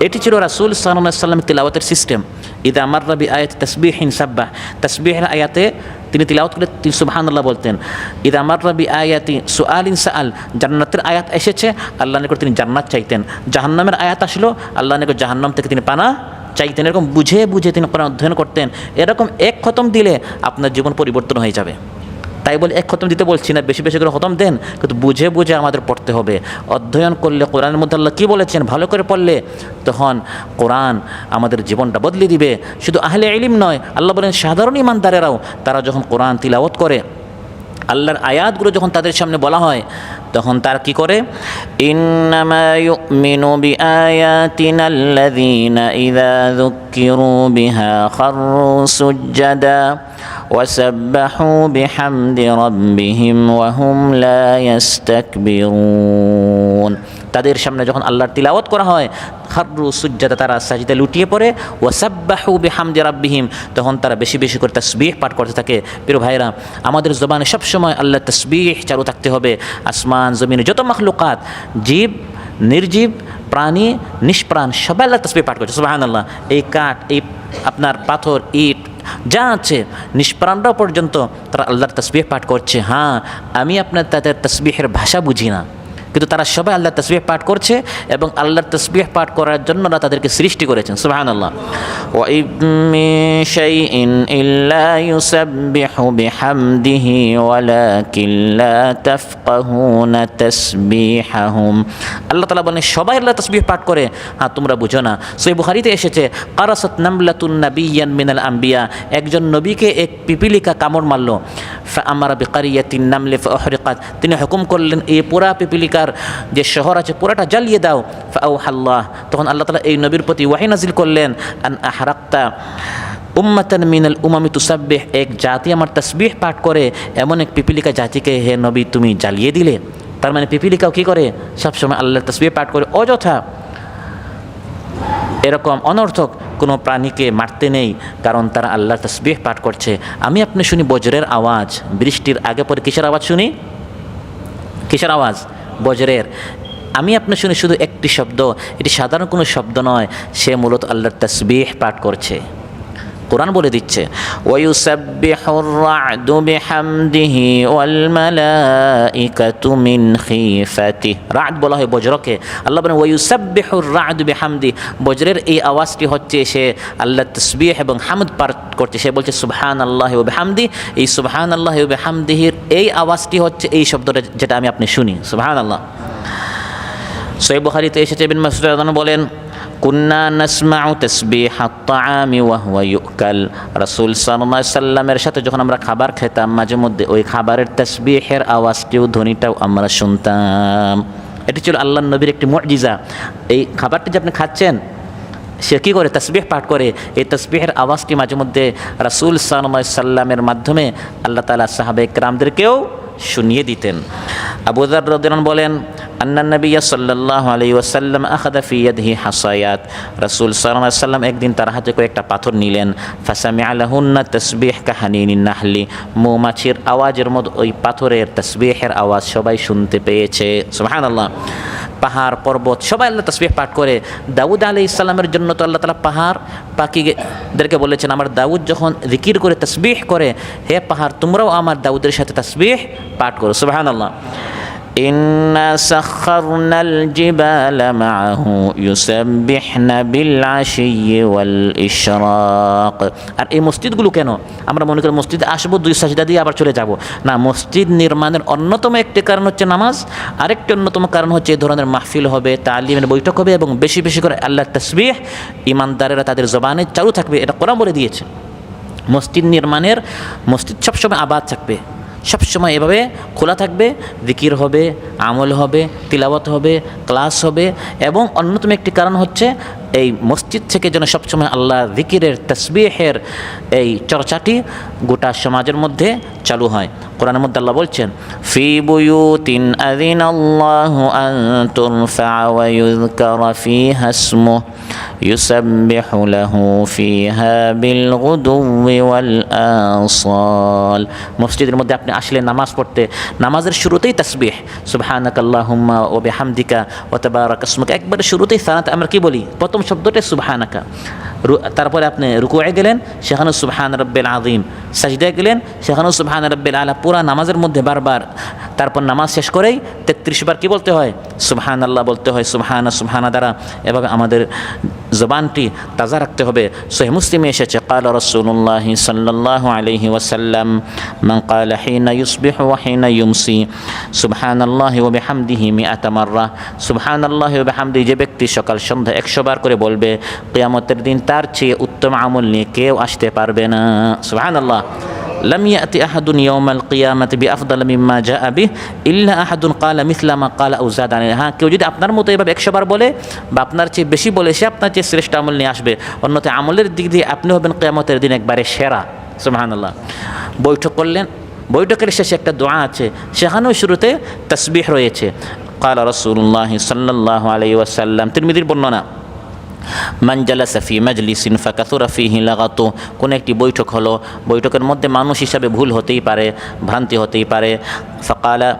এটি ছিল রাসূল সাল্লাল্লাহু আলাইহি ওয়াসাল্লামের তিলাওয়াতের সিস্টেম। ইযা মাররা বিআয়াতি তাসবিহিন সাব্বাহ, তাসবিহের আয়াতে তিনি তিলাওয়াত করে তিনি সুবহানাল্লাহ বলতেন। ইযা মাররা বিআয়াতি সুআলিন সাআল, জান্নাতের আয়াত এসেছে আল্লাহর নিকট তিনি জান্নাত চাইতেন। জাহান্নামের আয়াত আসলো আল্লাহর নিকট জাহান্নাম থেকে তিনি পানা চাইতেন। এরকম বুঝে বুঝে তিনি কোরআন অধ্যয়ন করতেন। এরকম এক খতম দিলে আপনার জীবন পরিবর্তন হয়ে যাবে। তাই বলে এক খতম দিতে বলছি না, বেশি বেশি করে খতম দেন, কিন্তু বুঝে বুঝে আমাদের পড়তে হবে। অধ্যয়ন করলে কোরআনের মধ্যে আল্লাহ কী বলেছেন ভালো করে পড়লে তখন কোরআন আমাদের জীবনটা বদলে দিবে। শুধু আহলে ইলম নয়, আল্লাহ বলেন সাধারণ ইমানদারেরাও তারা যখন কোরআন তিলাওয়াত করে, আল্লাহর আয়াতগুলো যখন তাদের সামনে বলা হয় তখন তারা কি করে, ইন্নামা ইউমিনু বিআয়াতিনা আল্লাযীনা ইযা যুক্কিরু বিহা খাররু সুজ্জাদা ওয়া সাব্বাহু বিহামদি রাব্বিহিম ওয়া হুম লা ইস্তাকবিরুন। তাদের সামনে যখন আল্লাহর তিলাওয়াত করা হয়, খাররু সুজ্জাদা, তারা সাজদা লুটিয়ে পড়ে, ওয়া সাব্বাহু বিহামদি রাব্বিহিম, তখন তারা বেশি বেশি করে তাসবিহ পাঠ করতে থাকে। প্রিয় ভাইরা, আমাদের জবানে সবসময় আল্লাহর তাসবিহ চালু থাকতে হবে। আসমান জমিনে যত মাখলুকাত, জীব নির্জীব, প্রাণী নিষ্প্রাণ, সবাই আল্লাহর তাসবিহ পাঠ করছে। সুবহানাল্লাহ। এই কাঠ, এই আপনার পাথর, ইট যা আছে, নিষ্প্রাণরাও পর্যন্ত তারা আল্লাহর তাসবিহ পাঠ করছে। হ্যাঁ, আমি আপনার তাদের তাসবিহের ভাষা বুঝি না, কিন্তু তারা সবাই আল্লাহর তাসবিহ পাঠ করছে এবং আল্লাহর তাসবিহ পাঠ করার জন্য তাদেরকে সৃষ্টি করেছেন। সুবহানাল্লাহ। ওয়া মিন শাইইন ইল্লা ইউসাব্বিহু বিহামদিহি ওয়ালাকিন লা তাফকাহুনা তাসবিহাহুম। আল্লাহ তাআলা বলেন সবাই আল্লাহর তাসবিহ পাঠ করে, হ্যাঁ তোমরা বুঝো না। সহিহ বুখারীতে এসেছে, কারাসাত নামলাতুন নাবিয়্যান মিনাল আম্বিয়া, একজন নবীকে এক পিপিলিকা কামড় মারল। ফাআমারা বিকারিয়াতিন নামলি ফাউহরিকাত, তিনি হুকুম করলেন এই পুরা পিপিলিকার যে শহর আছে পুরাটা জ্বালিয়ে দাও। ফাআউহাল্লাহ, তখন আল্লাহ তাআলা এই নবীর প্রতি ওয়াহী নাজিল করলেন, আন আহরাক্তা উম্মাতান মিনাল উমামি তুসাব্বিহ, এক জাতি আমার তাসবিহ পাঠ করে এমন এক পিপিলিকা জাতিকে হে নবী তুমি জ্বালিয়ে দিলে। তার মানে পিপিলিকাও কী করে, সবসময় আল্লাহর তাসবিহ পাঠ করে। অযথা এরকম অনর্থক কোনো প্রাণীকে মারতে নেই, কারণ তারা আল্লাহর তাসবিহ পাঠ করছে। আমি আপনি শুনি বজ্রের আওয়াজ, বৃষ্টির আগে পরে কিসের আওয়াজ শুনি? কিসের আওয়াজ? বজ্রের। আমি আপনি শুনি শুধু একটি শব্দ, এটি সাধারণ কোনো শব্দ নয়, সে মূলত আল্লাহর তাসবিহ পাঠ করছে। কোরআন বলে দিচ্ছে, ওয়ায়ুসাব্বিহুর রা'দু বিহামদিহি ওয়াল মালাইকাতু মিন খিফাতিহি। রা'দ বলা হয় বজ্রকে। আল্লাহ বলেন ওয়ায়ুসাব্বিহুর রা'দু বিহামদি, বজ্রের এই আওয়াজটি হচ্ছে সে আল্লাহর তাসবিহ এবং হামদ পাঠ করছে। সে বলছে সুবহানাল্লাহি ওয়া বিহামদি। এই সুবহানাল্লাহি ওয়া বিহামদিহির এই আওয়াজটি হচ্ছে এই শব্দটা যেটা আমি আপনি শুনি। সুবহানাল্লাহ। সহিহ বুখারীতে এসেছে, ইবনে মাসউদ রাদিয়াল্লাহু আনহু বলেন, কুন্না নাসমাউ তাসবিহাত তাআমি ওয়া হুয়া ইউকাল, রাসূল সাল্লাল্লাহু আলাইহি সাল্লামের সাথে যখন আমরা খাবার খেতাম মাঝে মধ্যে ওই খাবারের তাসবিহের আওয়াজটিও, ধ্বনিটাও আমরা শুনতাম। এটি ছিল আল্লাহর নবীর একটি মুজিজা। এই খাবারটি যে আপনি খাচ্ছেন সে কী করে? তাসবিহ পাঠ করে। এই তাসবিহের আওয়াজটি মাঝে মধ্যে রাসূল সাল্লাল্লাহু আলাইহি সাল্লামের মাধ্যমে আল্লাহ তাআলা সাহাবায়ে কেরামদেরকেও শুনিয়ে দিতেন। আবু যার রাদিয়াল্লাহু আনহু বলেন, আন্নান নবিয়্য সাল্লাল্লাহু আলাইহি ওয়াসাল্লাম আখাযা ফি ইয়াদিহি হাসায়াত, রাসূল সাল্লাল্লাহু আলাইহি ওয়াসাল্লাম একদিন তার হাতে করে একটা পাথর নিলেন। ফাসামিআ লাহুন্না তাসবিহ কাহানিনিন নাহলি, মৌমাছির আওয়াজের মতো ওই পাথরের তাসবিহের আওয়াজ সবাই শুনতে পেয়েছে। সুবহানাল্লাহ। পাহাড় পর্বত সবাই আল্লাহ তাসবিহ পাঠ করে। দাউদ আলাইহিস সালামের জন্য তো আল্লাহ তাআলা পাহাড় পাখিদেরকে বলেছেন, আমার দাউদ যখন জিকির করে তাসবিহ করে, হে পাহাড় তোমরাও আমার দাউদের সাথে তাসবিহ পাঠ করো। সুবহানাল্লাহ। ইন্না সাখখারনাল জিবালা মাআহু ইউসাব্বিহনা বিল আশিয়্যি ওয়াল ইশরাক। আর এই মসজিদগুলো কেন? আমরা মনে করি মসজিদে আসবো, দুই সাজদা দিয়ে আবার চলে যাব। না, মসজিদ নির্মাণের অন্যতম একটি কারণ হচ্ছে নামাজ, আরেকটি অন্যতম কারণ হচ্ছে এই ধরনের মাহফিল হবে, তালিমের বৈঠক হবে এবং বেশি বেশি করে আল্লাহর তাসবিহ ইমানদারেরা তাদের জবানে চালু থাকবে। এটা কোরআন বলে দিয়েছে। মসজিদ নির্মাণের, মসজিদ সবসময় আবাদ থাকবে, সবসময় এভাবে খোলা থাকবে, জিকির হবে, আমল হবে, তিলাওয়াত হবে, ক্লাস হবে। এবং অন্যতম একটি কারণ হচ্ছে এই মসজিদ থেকে যেন সবসময় আল্লাহ জিকিরের তাসবিহের এই চর্চাটি গোটা সমাজের মধ্যে চালু হয়। কোরআনের মধ্যে আল্লাহ বলছেন, ফি বুয়ুতিন আযিনাল্লাহু আন তুরফা ওয়া ইউযকারা ফিহা ইসমুহু ইউসাব্বিহু লাহু ফিহা বিল গুদুওয়ি ওয়াল আসাল। মসজিদের মধ্যে আপনি আসলে নামাজ পড়তে, নামাজের শুরুতেই তাসবিহ, সুবহানাকাল্লাহুম্মা ওয়া বিহামদিকা ওয়া তাবারাক ইসমুকা, একবারে শুরুতেই সালাতে আমরা কি বলি? প্রথম শব্দটা সুবহানাকা। তারপরে আপনি রুকুয়ে গেলেন, সেখানে সুবহান রাব্বিল আযীম, সাজদায় গেলেন, সেখানেও সুবহান রাব্বিল আলা। পুরা নামাজের মধ্যে বারবার, তারপর নামাজ শেষ করেই 33 বার কি বলতে হয়? সুবহানাল্লাহ বলতে হয়, সুবহানা দ্বারা। এভাবে আমাদের জবানটি তাজা রাখতে হবে। সহিহ মুসলিমে এসেছে, ক্বালা রাসূলুল্লাহি সাল্লাল্লাহু আলাইহি ওয়াসাল্লাম, মান ক্বালা হিনা ইউসবিহু ওয়া হিনা ইউমসি সুবহানাল্লাহি ওয়া বিহামদিহি মিআতা মাররা, সুবহানাল্লাহি ওয়া বিহামদিহি, যে ব্যক্তি সকাল সন্ধ্যা 100 বার করে বলবে, কিয়ামতের দিন তার চেয়ে উত্তম আমল নিয়ে কেউ আসতে পারবে না। সুবহানাল্লাহ। লাম ইয়াতি আহাদুন ইয়াউমাল কিয়ামাতি বিআফদাল মিম্মা জাআ বিহি ইল্লা আহাদুন ক্বালা মিছলা মা ক্বালা আও যাদা আলাইহি। হ্যাঁ, কেউ যদি আপনার মতো এভাবে 100 বার বলে বা আপনার চেয়ে বেশি বলে, সে আপনার চেয়ে শ্রেষ্ঠ আমল নিয়ে আসবে। অন্যথায় আমলের দিক দিয়ে আপনি হবেন কিয়ামতের দিন একবারে সেরা। সুবহানাল্লাহ। বৈঠক করলেন, বৈঠকের শেষে একটা দোয়া আছে, সেখানেও শুরুতে তাসবিহ রয়েছে। ক্বালা রাসূলুল্লাহি সাল্লাল্লাহু আলাইহি ওয়াসাল্লাম, তিরমিজির বর্ণনা, মান জালাসা ফি মাজলিসিন ফাকাসুরা ফিহি লাগাতু, কোন একটি বৈঠক হলো, বৈঠকের মধ্যে মানুষ হিসাবে ভুল হতেই পারে, ভ্রান্তি হতেই পারে। ফাকালা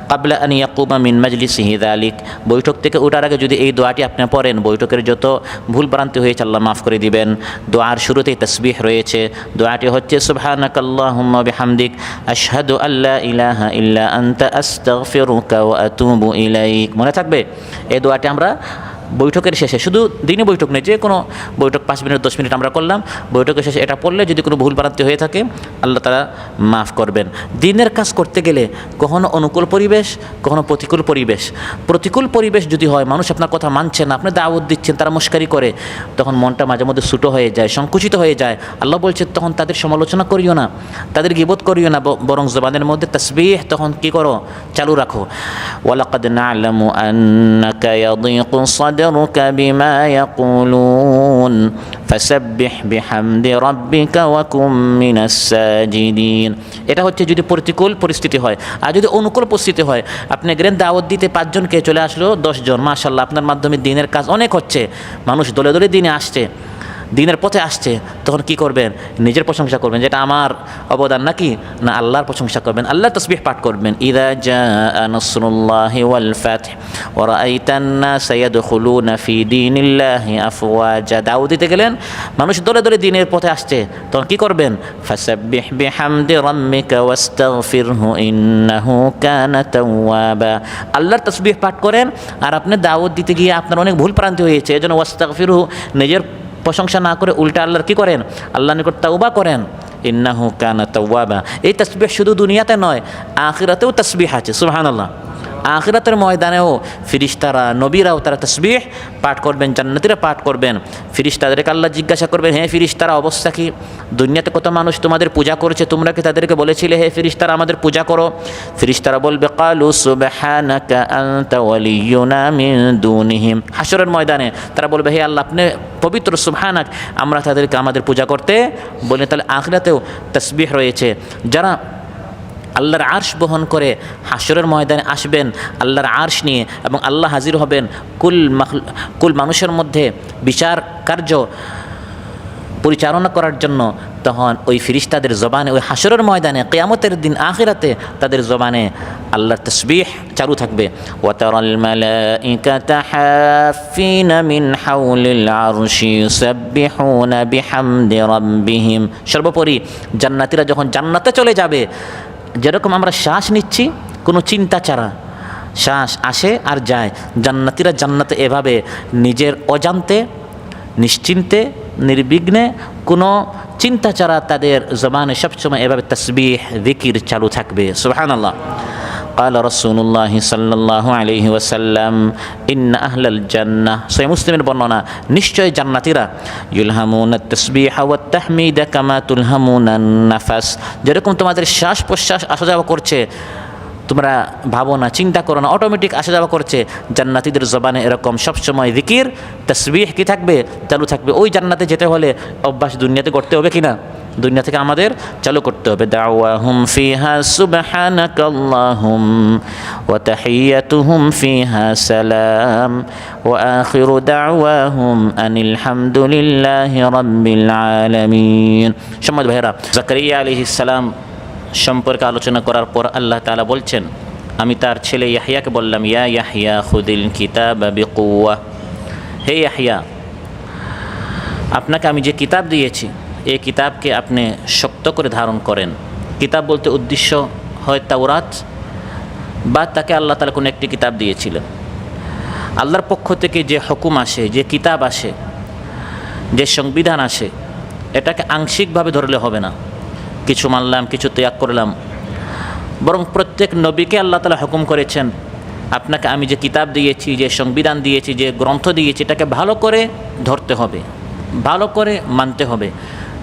ক্বাবলা আন ইয়াকুমা মিন মাজলিসিহি যালিক, বৈঠক থেকে ওঠার আগে যদি এই দোয়াটি আপনি পড়েন, বৈঠকের যত ভুল ভ্রান্তি হয়েছে আল্লাহ মাফ করে দিবেন। দোয়ার শুরুতেই তাসবিহ রয়েছে। দোয়াটি হচ্ছে, সুবহানাকাল্লাহুম্মা বিহামদিক আশহাদু আল্লা ইলাহা ইল্লা আনতা আস্তাগফিরুকা ওয়া আতুবু ইলাইক। মনে থাকবে, এই দোয়াটি আমরা বৈঠকের শেষে, শুধু দিনে বৈঠক নেই, যে কোনো বৈঠক 5 মিনিট 10 মিনিট আমরা করলাম, বৈঠকের শেষে এটা পড়লে যদি কোনো ভুল ভ্রান্তি হয়ে থাকে আল্লাহ তাআলা মাফ করবেন। দিনের কাজ করতে গেলে কখনো অনুকূল পরিবেশ, কখনো প্রতিকূল পরিবেশ। প্রতিকূল পরিবেশ যদি হয়, মানুষ আপনার কথা মানছে না, আপনি দাওয়াত দিচ্ছেন, তারা মুশকারি করে, তখন মনটা মাঝে মধ্যে ছোটো হয়ে যায়, সংকুচিত হয়ে যায়। আল্লাহ বলছে তখন তাদের সমালোচনা করিও না, তাদের গীবত করিও না, বরং জবানের মধ্যে তাসবিহ তখন কি করো? চালু রাখো। ওয়ালাকাদ না'লামু আন্নাকা ইয়াদিকু সাদরুকা বিমা ইয়াকুলুন ফাসাব্বিহ বিহামদি রাব্বিকা ওয়া কুম মিনাস সাজিদিন। এটা হচ্ছে যদি প্রতিকূল পরিস্থিতি হয়। আর যদি অনুকূল পরিস্থিতি হয়, আপনি গেলেন দাওয়াত দিতে, 5 জনকে, চলে আসলো 10 জন, মাশাআল্লাহ, আপনার মাধ্যমে দিনের কাজ অনেক হচ্ছে, মানুষ দলে দলে দিনে আসছে, দিনের পথে আসছে, তখন কি করবেন? নিজের প্রশংসা করবেন, যেটা আমার অবদান নাকি? না, আল্লাহর প্রশংসা করবেন, আল্লাহর তাসবিহ পাঠ করবেন। ইযা জাআ নাসরুল্লাহি ওয়াল ফাতহ ওয়া রাআইতান নাসা ইয়াদখুলুনা ফি দীনিল্লাহি আফওয়াজা। দাওয়াত দিতে গেলেন, মানুষ দলে দলে দিনের পথে আসছে, তখন কি করবেন? ফাসাব্বিহ বিহামদি রাব্বিকা ওয়াস্তাগফিরহু ইন্নাহু কানা তাওয়াবা। আল্লাহর তাসবিহ পাঠ করেন, আর আপনি দাওয়াত দিতে গিয়ে আপনার অনেক ভুল ভ্রান্তি হয়েছে, এজন্য ওয়াস্তাগফিরহু, নিজের প্রশংসা না করে উল্টা আল্লাহর কি করেন? আল্লাহর নিকট তাওবা করেন। ইন্নাহু কানা তাওয়াবা। এই তাসবিহ শুধু দুনিয়াতে নয়, আখিরাতেও তাসবিহ আছে। সুবহানাল্লাহ। আখিরাতের ময়দানেও ফিরিস্তারা, নবীরাও তারা তাসবিহ পাঠ করবেন, জান্নাতীরা পাঠ করবেন। ফিরিস্তাদেরকে আল্লাহ জিজ্ঞাসা করবেন, হে ফিরিস্তারা, অবস্থা কি? দুনিয়াতে কত মানুষ তোমাদের পূজা করেছে, তোমরা কি তাদেরকে বলেছিলে হে ফিরিস্তারা আমাদের পূজা করো? ফিরিস্তারা বলবে, ক্বালু সুবহানাকা আনতা ওয়ালিয়ুনা মিন দুনিহিম। হাশরের ময়দানে তারা বলবে, হে আল্লাহ, আপনি পবিত্র, সুবহানাক, আমরা তাদেরকে আমাদের পূজা করতে বলি। তাহলে আখিরাতেও তাসবিহ রয়েছে। যারা আল্লাহর আরশ বহন করে হাশরের ময়দানে আসবেন আল্লাহর আরশ নিয়ে, এবং আল্লাহ হাজির হবেন কুল মানুষের মধ্যে বিচার কার্য পরিচালনা করার জন্য, তখন ওই ফিরিস্তাদের জবানে, ওই হাশরের ময়দানে, কিয়ামতের দিন, আখিরাতে তাদের জবানে আল্লাহর তাসবিহ চালু থাকবে। ওয়াতারাল মালাইকাতা হাফিনা মিন হাউলিল আরশি ইউসাব্বিহুনা বিহামদি রাব্বিহিম। সর্বোপরি জান্নাতীরা যখন জান্নাতে চলে যাবে, যেরকম আমরা শ্বাস নিচ্ছি কোনো চিন্তা ছাড়া, শ্বাস আসে আর যায়, জান্নাতীরা জান্নাতে এভাবে নিজের অজান্তে, নিশ্চিন্তে, নির্বিঘ্নে, কোনো চিন্তা ছাড়া তাদের জবানে সবসময় এভাবে তাসবিহ, যিকির চালু থাকবে। সুবহানাল্লাহ। قال رسول الله صلى الله عليه وسلم إن أهل الجنة সহিহ মুসলিমের বর্ণনা নিশ্চয় জান্নাতীরা ইলহামুনা তাসবিহ ওয়াত তাহমিদ কামা তুলহামুনা নাফাস যেরকম তোমাদের শ্বাস প্রশ্বাস আসা যাওয়া করছে তোমরা ভাবো না চিন্তা করো না অটোমেটিক আসা যাওয়া করছে জান্নাতীদের জবানে এরকম সবসময় জিকির তাসবিহ কি থাকবে চালু থাকবে ওই জান্নাতে যেতে হলে অভ্যাস দুনিয়াতে করতে হবে কিনা দুনিয়া থেকে আমাদের চালু করতে হবে দাওয়াহুম ফিহা সুবহানাকাল্লাহুম ওয়া তাহিয়াতুহুম ফিহা সালাম ওয়া আখিরু দাওয়াহুম আনিল হামদুলিল্লাহি রাব্বিল আলামিন সম্মানিত ভাইরা জাকারিয়া আলাইহিস সালাম সম্পর্কে আলোচনা করার পর আল্লাহ তাআলা বলছেন আমি তার ছেলে ইয়াহইয়াকে বললাম ইয়া ইয়াহইয়া খুদিল কিতাবা বিকুওয়া হে ইয়াহইয়া আপনাকে আমি যে কিতাব দিয়েছি এই কিতাবকে আপনি শক্ত করে ধারণ করেন কিতাব বলতে উদ্দেশ্য হয় তাওরাত বা তাকে আল্লাহ তাআলা কোনো একটি কিতাব দিয়েছিলেন আল্লাহর পক্ষ থেকে যে হুকুম আসে যে কিতাব আসে যে সংবিধান আসে এটাকে আংশিকভাবে ধরলে হবে না কিছু মানলাম কিছু ত্যাগ করলাম বরং প্রত্যেক নবীকে আল্লাহ তাআলা হুকুম করেছেন আপনাকে আমি যে কিতাব দিয়েছি যে সংবিধান দিয়েছি যে গ্রন্থ দিয়েছি এটাকে ভালো করে ধরতে হবে ভালো করে মানতে হবে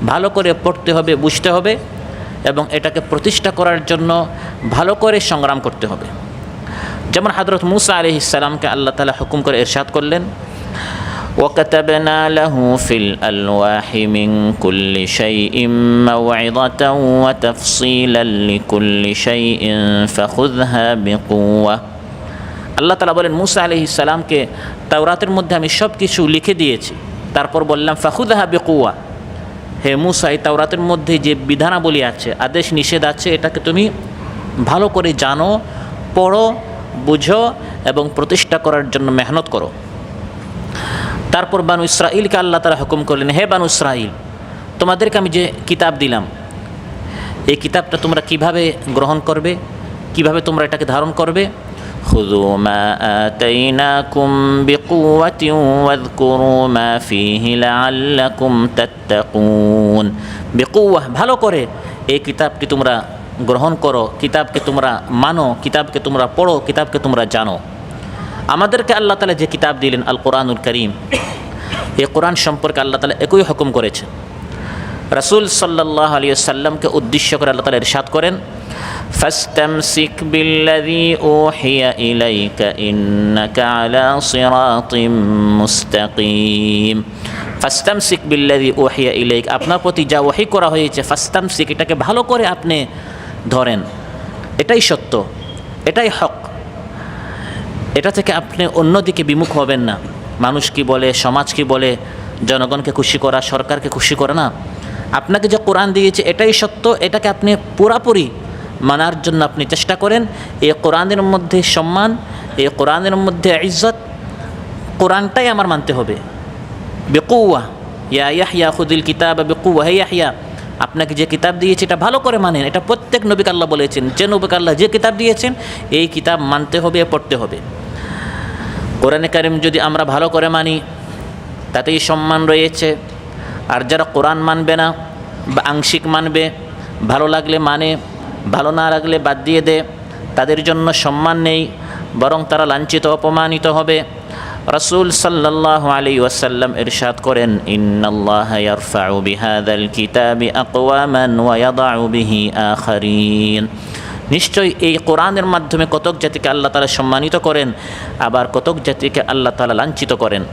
ভালো করে পড়তে হবে বুঝতে হবে এবং এটাকে প্রতিষ্ঠা করার জন্য ভালো করে সংগ্রাম করতে হবে যেমন হযরত মূসা আলাইহিস সালামকে আল্লাহ তাআলা হুকুম করে ইরশাদ করলেন وكتبنا له في الألواح من كل شيء موعظة وتفصيلا لكل شيء فخذها بقوة আল্লাহ তাআলা বলেন মূসা আলাইহিস সালামকে তাওরাতের মধ্যে আমি সব কিছু লিখে দিয়েছি তারপর বললাম ফাখুযহা বিকুওয়া হে মূসা এই তাওরাতের মধ্যে যে বিধানাবলী আছে আদেশ নিষেধ আছে এটাকে তুমি ভালো করে জানো পড়ো বুঝো এবং প্রতিষ্ঠা করার জন্য মেহনত করো তারপর বানু ইসরাঈলকে আল্লাহ তাআলা হুকুম করলেন হে বানু ইসরাঈল তোমাদেরকে আমি যে কিতাব দিলাম এই কিতাবটা তোমরা কিভাবে গ্রহণ করবে কিভাবে তোমরা এটাকে ধারণ করবে খুযু মা আতাইনাকুম বিকুওয়াতিন ওয়াযকুরু মা ফীহি লাআল্লাকুম তাত্তাকুন বিকুওয়া ভালো করে এই কিতাবটি তোমরা গ্রহণ করো কিতাবকে তোমরা মানো কিতাবকে তোমরা পড়ো কিতাবকে তোমরা জানো আমাদেরকে আল্লাহ তাআলা যে কিতাব দিলেন আল কোরআনুল কারীম এই কোরআন সম্পর্কে আল্লাহ তাআলা একই হুকুম করেছেন রাসূল সাল্লাল্লাহু আলাইহি ওয়াসাল্লামকে উদ্দেশ্য করে আল্লাহ তাআলা ইরশাদ করেন ফাস্তামসিক বিল্লাযী উহিয়া ইলাইকা ইন্নাকা আলা সিরাতিম মুস্তাকিম ফাস্তামসিক বিল্লাযী উহিয়া ইলাইকা আপনার প্রতি যা ওহী করা হয়েছে ফাস্তামসিক এটাকে ভালো করে আপনি ধরেন এটাই সত্য এটাই হক এটা থেকে আপনি অন্যদিকে বিমুখ হবেন না মানুষ কি বলে সমাজ কি বলে জনগণকে খুশি করা সরকারকে খুশি করা না আপনাকে যে কোরআন দিয়েছে এটাই সত্য এটাকে আপনি পুরাপুরি মানার জন্য আপনি চেষ্টা করেন এই কোরআনের মধ্যে সম্মান এই কোরআনের মধ্যে ইজ্জত কোরআনটাই আমার মানতে হবে বিকুওয়া ইয়া ইয়াহইয়া খুদিল কিতাবা বিকুওয়া হে ইয়াহইয়া আপনাকে যে কিতাব দিয়েছে এটা ভালো করে মানেন এটা প্রত্যেক নবীকে আল্লাহ বলেছেন যে নবীকে আল্লাহ যে কিতাব দিয়েছেন এই কিতাব মানতে হবে পড়তে হবে কোরআনে কারীম যদি আমরা ভালো করে মানি তাতেই সম্মান রয়েছে আর যারা কোরআন মানবে না বা আংশিক মানবে ভালো লাগলে মানে ভালো না লাগলে বাদ দিয়ে দে তাদের জন্য সম্মান নেই বরং তারা লাঞ্ছিত অপমানিত হবে রাসূল সাল্লাল্লাহু আলাইহি ওয়াসাল্লাম ইরশাদ করেন ইন্নাল্লাহা ইয়ারফাউ বিহাযাল কিতাবি আকওয়ামান ওয়া ইয়াদউ বিহি আখারিন নিশ্চয়ই এই কোরআনের মাধ্যমে কতক জাতিকে আল্লাহ তাআলা সম্মানিত করেন আবার কতক জাতিকে আল্লাহ তাআলা লাঞ্ছিত করেন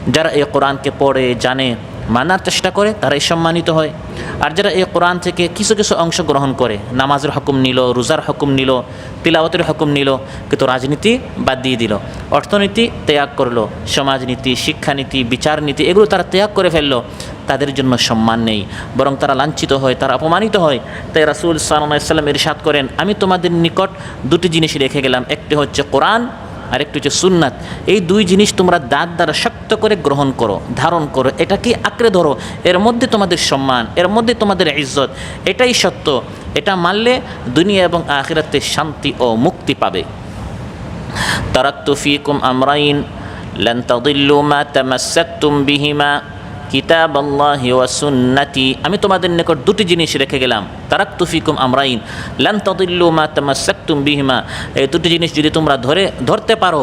যারা এই কোরআনকে পড়ে জানে মানার চেষ্টা করে তারাই সম্মানিত হয় আর যারা এই কোরআন থেকে কিছু কিছু অংশ গ্রহণ করে নামাজের হুকুম নিল রোজার হুকুম নিল তিলাওয়াতের হুকুম নিল কিন্তু রাজনীতি বাদ দিয়ে দিল অর্থনীতি ত্যাগ করলো সমাজনীতি শিক্ষানীতি বিচারনীতি এগুলো তারা ত্যাগ করে ফেললো তাদের জন্য সম্মান নেই বরং তারা লাঞ্ছিত হয় তারা অপমানিত হয় তাই রাসূল সাল্লাল্লাহু আলাইহি ওয়াসাল্লাম ইরশাদ করেন আমি তোমাদের নিকট দুটি জিনিস রেখে গেলাম একটি হচ্ছে কোরআন আর একটি হচ্ছে সুন্নাত এই দুই জিনিস তোমরা দাঁত দ্বারা শক্ত করে গ্রহণ করো ধারণ করো এটাকে আঁকড়ে ধরো এর মধ্যে তোমাদের সম্মান এর মধ্যে তোমাদের ইজ্জত এটাই সত্য এটা মানলে দুনিয়া এবং আখিরাতে শান্তি ও মুক্তি পাবে তারাকতু ফীকুম আমরাইন লান তাদিল্লু মা তামাসসাকতুম বিহিমা কিতাবাল্লাহি ওয়া সুন্নতি, আমি তোমাদের নিকট দুটি জিনিস রেখে গেলাম। তারাকতু ফিকুম আমরাইন লান তাদিল্লু মা তামাসসাকতুম বিহিমা, এই দুটি জিনিস যদি তোমরা ধরতে পারো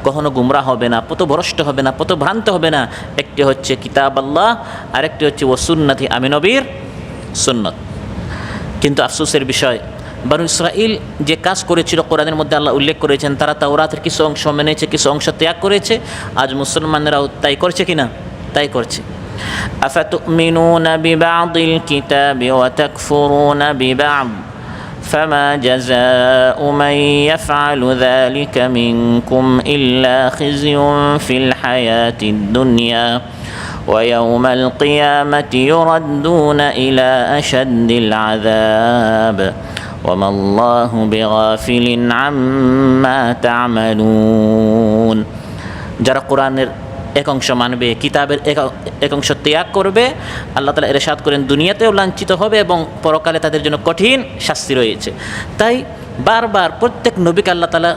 কখনো গুমরাহ হবে না, পথভ্রষ্ট হবে না, পথভ্রান্ত হবে না। একটি হচ্ছে কিতাব আল্লাহ, আর একটি হচ্ছে ওয়া সুন্নতি, আমি নবীর সুন্নত। কিন্তু আফসোসের বিষয়, বনু ইসরাইল যে কাজ করেছিল কোরআনের মধ্যে আল্লাহ উল্লেখ করেছেন, তারা তাওরাতের কিছু অংশ মেনেছে, কিছু অংশ ত্যাগ করেছে। আজ মুসলমানরাও তাই করছে কিনা? তাই করছে। আফাতুমিনুনা বিবাদিল কিতাবি ওয়া তাকফুরুনা বিবাদ ফামা জাযাউ মান ইয়াফআলু যালিকা মিনকুম ইল্লা খিযুন ফিল হায়াতিদ দুনিয়া ويوم القيامة يردون إلى أشد العذاب وما الله بغافل عما تعملون। যারা কোরআনের এক অংশ মানবে, কিতাবের এক অংশ ত্যাগ করবে, আল্লাহ তাআলা ইরশাদ করেন দুনিয়াতেও লাঞ্ছিত হবে এবং পরকালে তাদের জন্য কঠিন শাস্তি রয়েছে। তাই বারবার প্রত্যেক নবীকে আল্লাহ তাআলা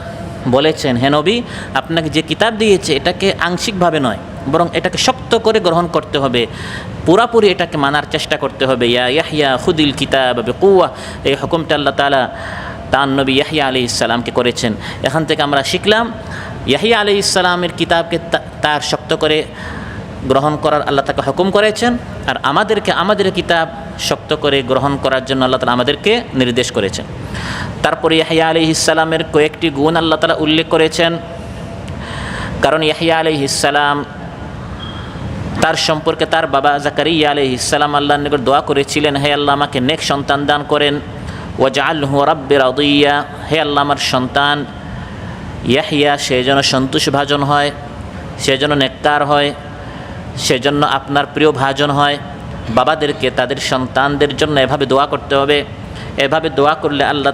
বলেছেন, হে নবী, আপনাকে যে কিতাব দিয়েছে এটাকে আংশিকভাবে নয়, বরং এটাকে শক্ত করে গ্রহণ করতে হবে, পুরাপুরি এটাকে মানার চেষ্টা করতে হবে। ইয়া ইয়াহইয়া খুদিল কিতাব বিকুওয়া, এই হুকুমটা আল্লাহ তাআলা তার নবী ইয়াহইয়া আলাইহিস সালামকে করেছেন। এখান থেকে আমরা শিখলাম ইয়াহইয়া আলাইহিস সালামের কিতাবকে তার শক্ত করে গ্রহণ করার আল্লাহ তাকে হুকুম করেছেন, আর আমাদের কিতাব শক্ত করে গ্রহণ করার জন্য আল্লাহ তাআলা আমাদেরকে নির্দেশ করেছেন। তারপরে ইয়াহইয়া আলাইহিস সালামের কয়েকটি গুণ আল্লাহ তাআলা উল্লেখ করেছেন, কারণ ইয়াহইয়া আলাইহিস সালাম তার সম্পর্কে তার বাবা জাকারিয়া আলাইহিস সালাম আল্লাহর নিকট দোয়া করেছিলেন, হে আল্লাহ আমাকে নেক সন্তান দান করেন, ওয়াজআলহু রাব্বি রাদিয়া, হে আল্লাহ আমার সন্তান ইয়াহইয়া সে যেন সন্তোষভাজন হয়, সে যেন নেককার হয়, সেজন্য আপনার প্রিয় ভাজন হয়। বাবাদেরকে তাদের সন্তানদের জন্য এভাবে দোয়া করতে হবে। এভাবে দোয়া করলে আল্লাহ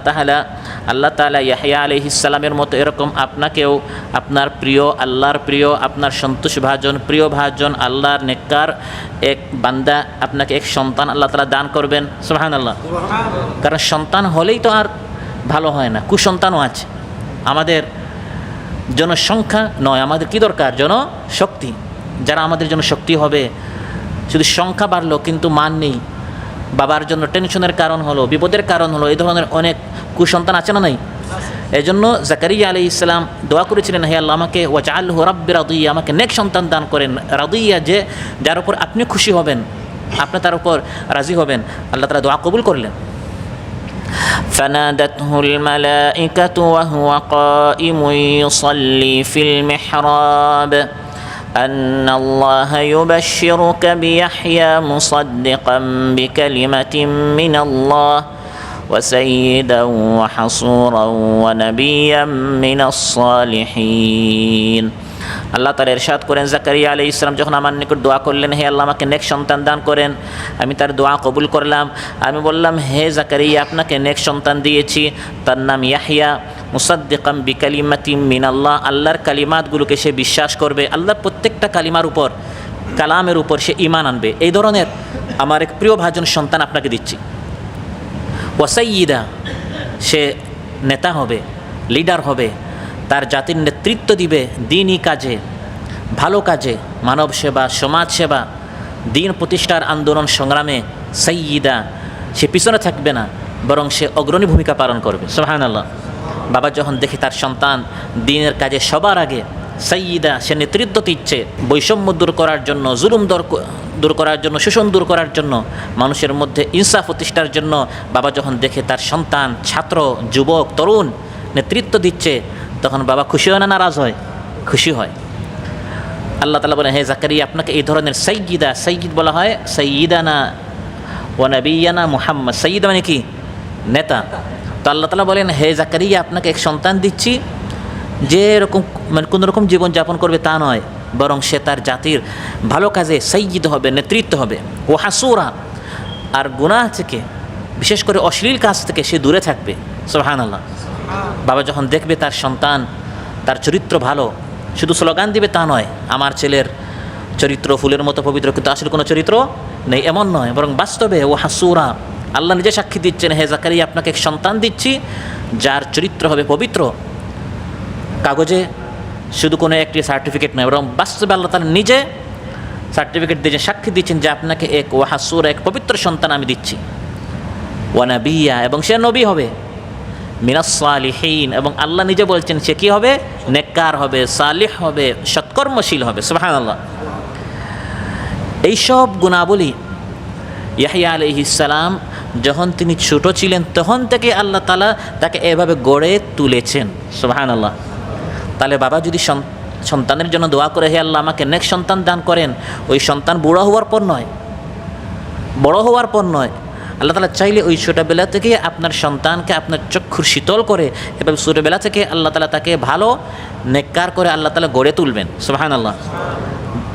তাআলা ইয়াহইয়া আলাইহিস সালামের মতো এরকম আপনাকেও আপনার প্রিয়, আল্লাহর প্রিয়, আপনার সন্তোষভাজন, প্রিয় ভাজন, আল্লাহর নেককার এক বান্দা, আপনাকে এক সন্তান আল্লাহ তাআলা দান করবেন। সুবহানাল্লাহ। কারণ সন্তান হলেই তো আর ভালো হয় না, কুসন্তানও আছে। আমাদের জনসংখ্যা নয়, আমাদের কি দরকার? জনশক্তি। যারা আমাদের জন্য শক্তি হবে, শুধু সংখ্যা বাড়লো কিন্তু মান নেই, বাবার জন্য টেনশনের কারণ হলো, বিপদের কারণ হলো, এই ধরনের অনেক কুসন্তান আছে না নাই? এই জন্য জাকারিয়া আলাইহিস সালাম দোয়া করেছিলেন, হে আল্লাহ আমাকে ওয়াজআলহু রাব্বি রাদিয়া, আমাকে নেক সন্তান দান করেন। রাদিয়া, যে যার উপর আপনি খুশি হবেন, আপনি তার উপর রাজি হবেন। আল্লাহ তাআলা দোয়া কবুল করলেন। فنادته الملائكة وهو قائم يصلي في المحراب أن الله يبشرك بيحيى مصدقا بكلمة من الله وسيدا وحصورا ونبيا من الصالحين। আল্লাহ তাআলা ইরশাদ করেন, জাকারিয়া আলাইহিস সালাম যখন আমার নিকট দোয়া করলেন, হে আল্লাহ আমাকে নেক সন্তান দান করেন, আমি তার দোয়া কবুল করলাম। আমি বললাম, হে জাকারিয়া, আপনাকে নেক সন্তান দিয়েছি, তার নাম ইয়াহইয়া, মুসাদ্দিকাম বিকালিমাতিম মিনাল্লাহ, আল্লাহর কালিমাতগুলোকে সে বিশ্বাস করবে, আল্লাহর প্রত্যেকটা কালামের উপর সে ঈমান আনবে। এই ধরনের আমার এক প্রিয় ভাজন সন্তান আপনাকে দিচ্ছি। ওয়াসাইয়্যিদা, সে নেতা হবে, লিডার হবে, তার জাতির নেতৃত্ব দিবে দ্বীনি কাজে, ভালো কাজে, মানব সেবা, সমাজ সেবা, দ্বীন প্রতিষ্ঠার আন্দোলন সংগ্রামে। সাইয়্যিদা, সে পিছনে থাকবে না, বরং সে অগ্রণী ভূমিকা পালন করবে। সুবহানাল্লাহ। বাবা যখন দেখে তার সন্তান দ্বীনের কাজে সবার আগে, সাইয়্যিদা, সে নেতৃত্ব দিচ্ছে বৈষম্য দূর করার জন্য, জুলুম দূর করার জন্য, শোষণ দূর করার জন্য, মানুষের মধ্যে ইনসাফ প্রতিষ্ঠার জন্য, বাবা যখন দেখে তার সন্তান ছাত্র, যুবক, তরুণ নেতৃত্ব দিচ্ছে, তখন বাবা খুশি হয় না নারাজ হয়? খুশি হয়। আল্লাহ তাআলা বলেন, হে জাকারিয়া, আপনাকে এই ধরনের সাইয়্যিদা, সাইয়্যিদ বলা হয় সাইয়্যিদানা ওয়া নাবিয়ানা মুহাম্মদ। সাইয়্যিদ মানে কি? নেতা। তো আল্লাহ তাআলা বলেন, হে জাকারিয়া, আপনাকে এক সন্তান দিচ্ছি যে এরকম মানে কোনোরকম জীবনযাপন করবে তা নয়, বরং সে তার জাতির ভালো কাজে সাইয়্যিদ হবে, নেতৃত্ব হবে। ও হাসুরা, আর গুনাহ থেকে, বিশেষ করে অশ্লীল কাজ থেকে সে দূরে থাকবে। সুবহানাল্লাহ। বাবা যখন দেখবে তার সন্তান, তার চরিত্র ভালো, শুধু স্লোগান দিবে তা নয়, আমার ছেলের চরিত্র ফুলের মতো পবিত্র কিন্তু আসলে কোনো চরিত্র নেই, এমন নয়, বরং বাস্তবে ও হাসুরা, আল্লাহ নিজে সাক্ষী দিচ্ছেন, হে জাকারিয়া, আপনাকে এক সন্তান দিচ্ছি যার চরিত্র হবে পবিত্র। কাগজে শুধু কোনো একটি সার্টিফিকেট নয়, বরং বাস্তবে আল্লাহ তাআলা নিজে সার্টিফিকেট দিয়েছেন, সাক্ষী দিচ্ছেন যে আপনাকে এক ওয়াহাসুর, এক পবিত্র সন্তান আমি দিচ্ছি। ওয়ানাবিয়া, এবং সে নবী হবে। মিনাস সালিহিন, এবং আল্লাহ নিজে বলছেন সে কি হবে? নেককার হবে, সালিহ হবে, সৎকর্মশীল হবে। সুবহানাল্লাহ। এইসব গুণাবলী ইয়াহইয়া আলাইহিস সালাম যখন তিনি ছোট ছিলেন তখন থেকে আল্লাহ তাআলা তাকে এভাবে গড়ে তুলেছেন। সুবহানাল্লাহ। তাহলে বাবা যদি সন্তানের জন্য দোয়া করে, হে আল্লাহ আমাকে নেক সন্তান দান করেন, ওই সন্তান বুড়ো হওয়ার পর নয়, বড় হওয়ার পর নয়। আল্লাহ তাআলা চাইলে ওই ছোটোবেলা থেকে আপনার সন্তানকে আপনার চক্ষুর শীতল করে এবং ছোটোবেলা থেকে আল্লাহ তাআলা তাকে ভালো নেককার করে আল্লাহ তাআলা গড়ে তুলবেন। সুবহানাল্লাহ।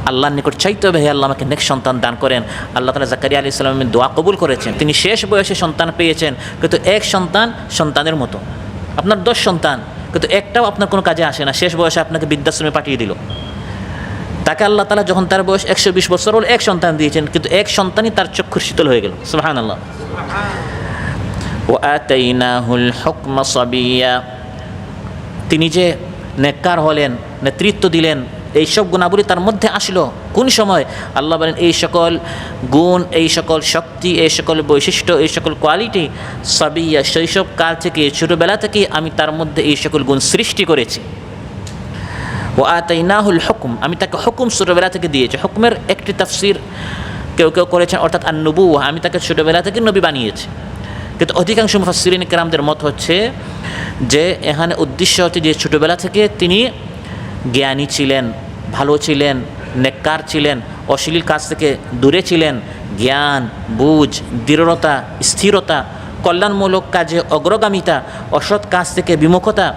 আল্লাহর নিকট চাইতে হবে, হে আল্লাহ আমাকে নেক সন্তান দান করেন। আল্লাহ তাআলা জাকারিয়া আলাইহিস সালামের দোয়া কবুল করেছেন। তিনি শেষ বয়সে সন্তান পেয়েছেন, কিন্তু এক সন্তান সন্তানের মতো। আপনার 10 সন্তান, কিন্তু একটাও আপনার কোনো কাজে আসে না। শেষ বয়সে আপনাকে বৃদ্ধাশ্রমে পাঠিয়ে দিল। তাকে আল্লাহ তাআলা যখন তার বয়স 120 বছর হল এক সন্তান দিয়েছেন, কিন্তু এক সন্তানই তার চক্ষুর শীতল হয়ে গেল। সুবহানাল্লাহ। ওয়া আতাইনাহুল হুকমা সাবিয়্যা, তিনি যে নেককার হলেন, নেতৃত্ব দিলেন, এইসব গুণাবলী তার মধ্যে আসলো কোন সময়? আল্লাহ বলেন এই সকল গুণ, এই সকল শক্তি, এই সকল বৈশিষ্ট্য, এই সকল কোয়ালিটি সাবিয়্যা, শৈশব কাল থেকে, ছোটোবেলা থেকে আমি তার মধ্যে এই সকল গুণ সৃষ্টি করেছি। ওয়া আতাইনাহুল হুকম, আমি তাকে হুকুম ছোটোবেলা থেকে দিয়েছি। হুকুমের একটি তাফসীর কেউ কেউ করেছেন, অর্থাৎ আন-নুবুওয়া, আমি তাকে ছোটোবেলা থেকে নবী বানিয়েছি। কিন্তু অধিকাংশ মুফাসসিরিন কেরামদের মত হচ্ছে যে এখানে উদ্দেশ্য হচ্ছে যে ছোটোবেলা থেকে তিনি জ্ঞানী ছিলেন, ভালো ছিলেন, নেককার ছিলেন, অশ্লীল কাজ থেকে দূরে ছিলেন, জ্ঞান, বুঝ, দৃঢ়তা, স্থিরতা, কল্যাণমূলক কাজে অগ্রগামিতা, অসৎ কাজ থেকে বিমুখতা,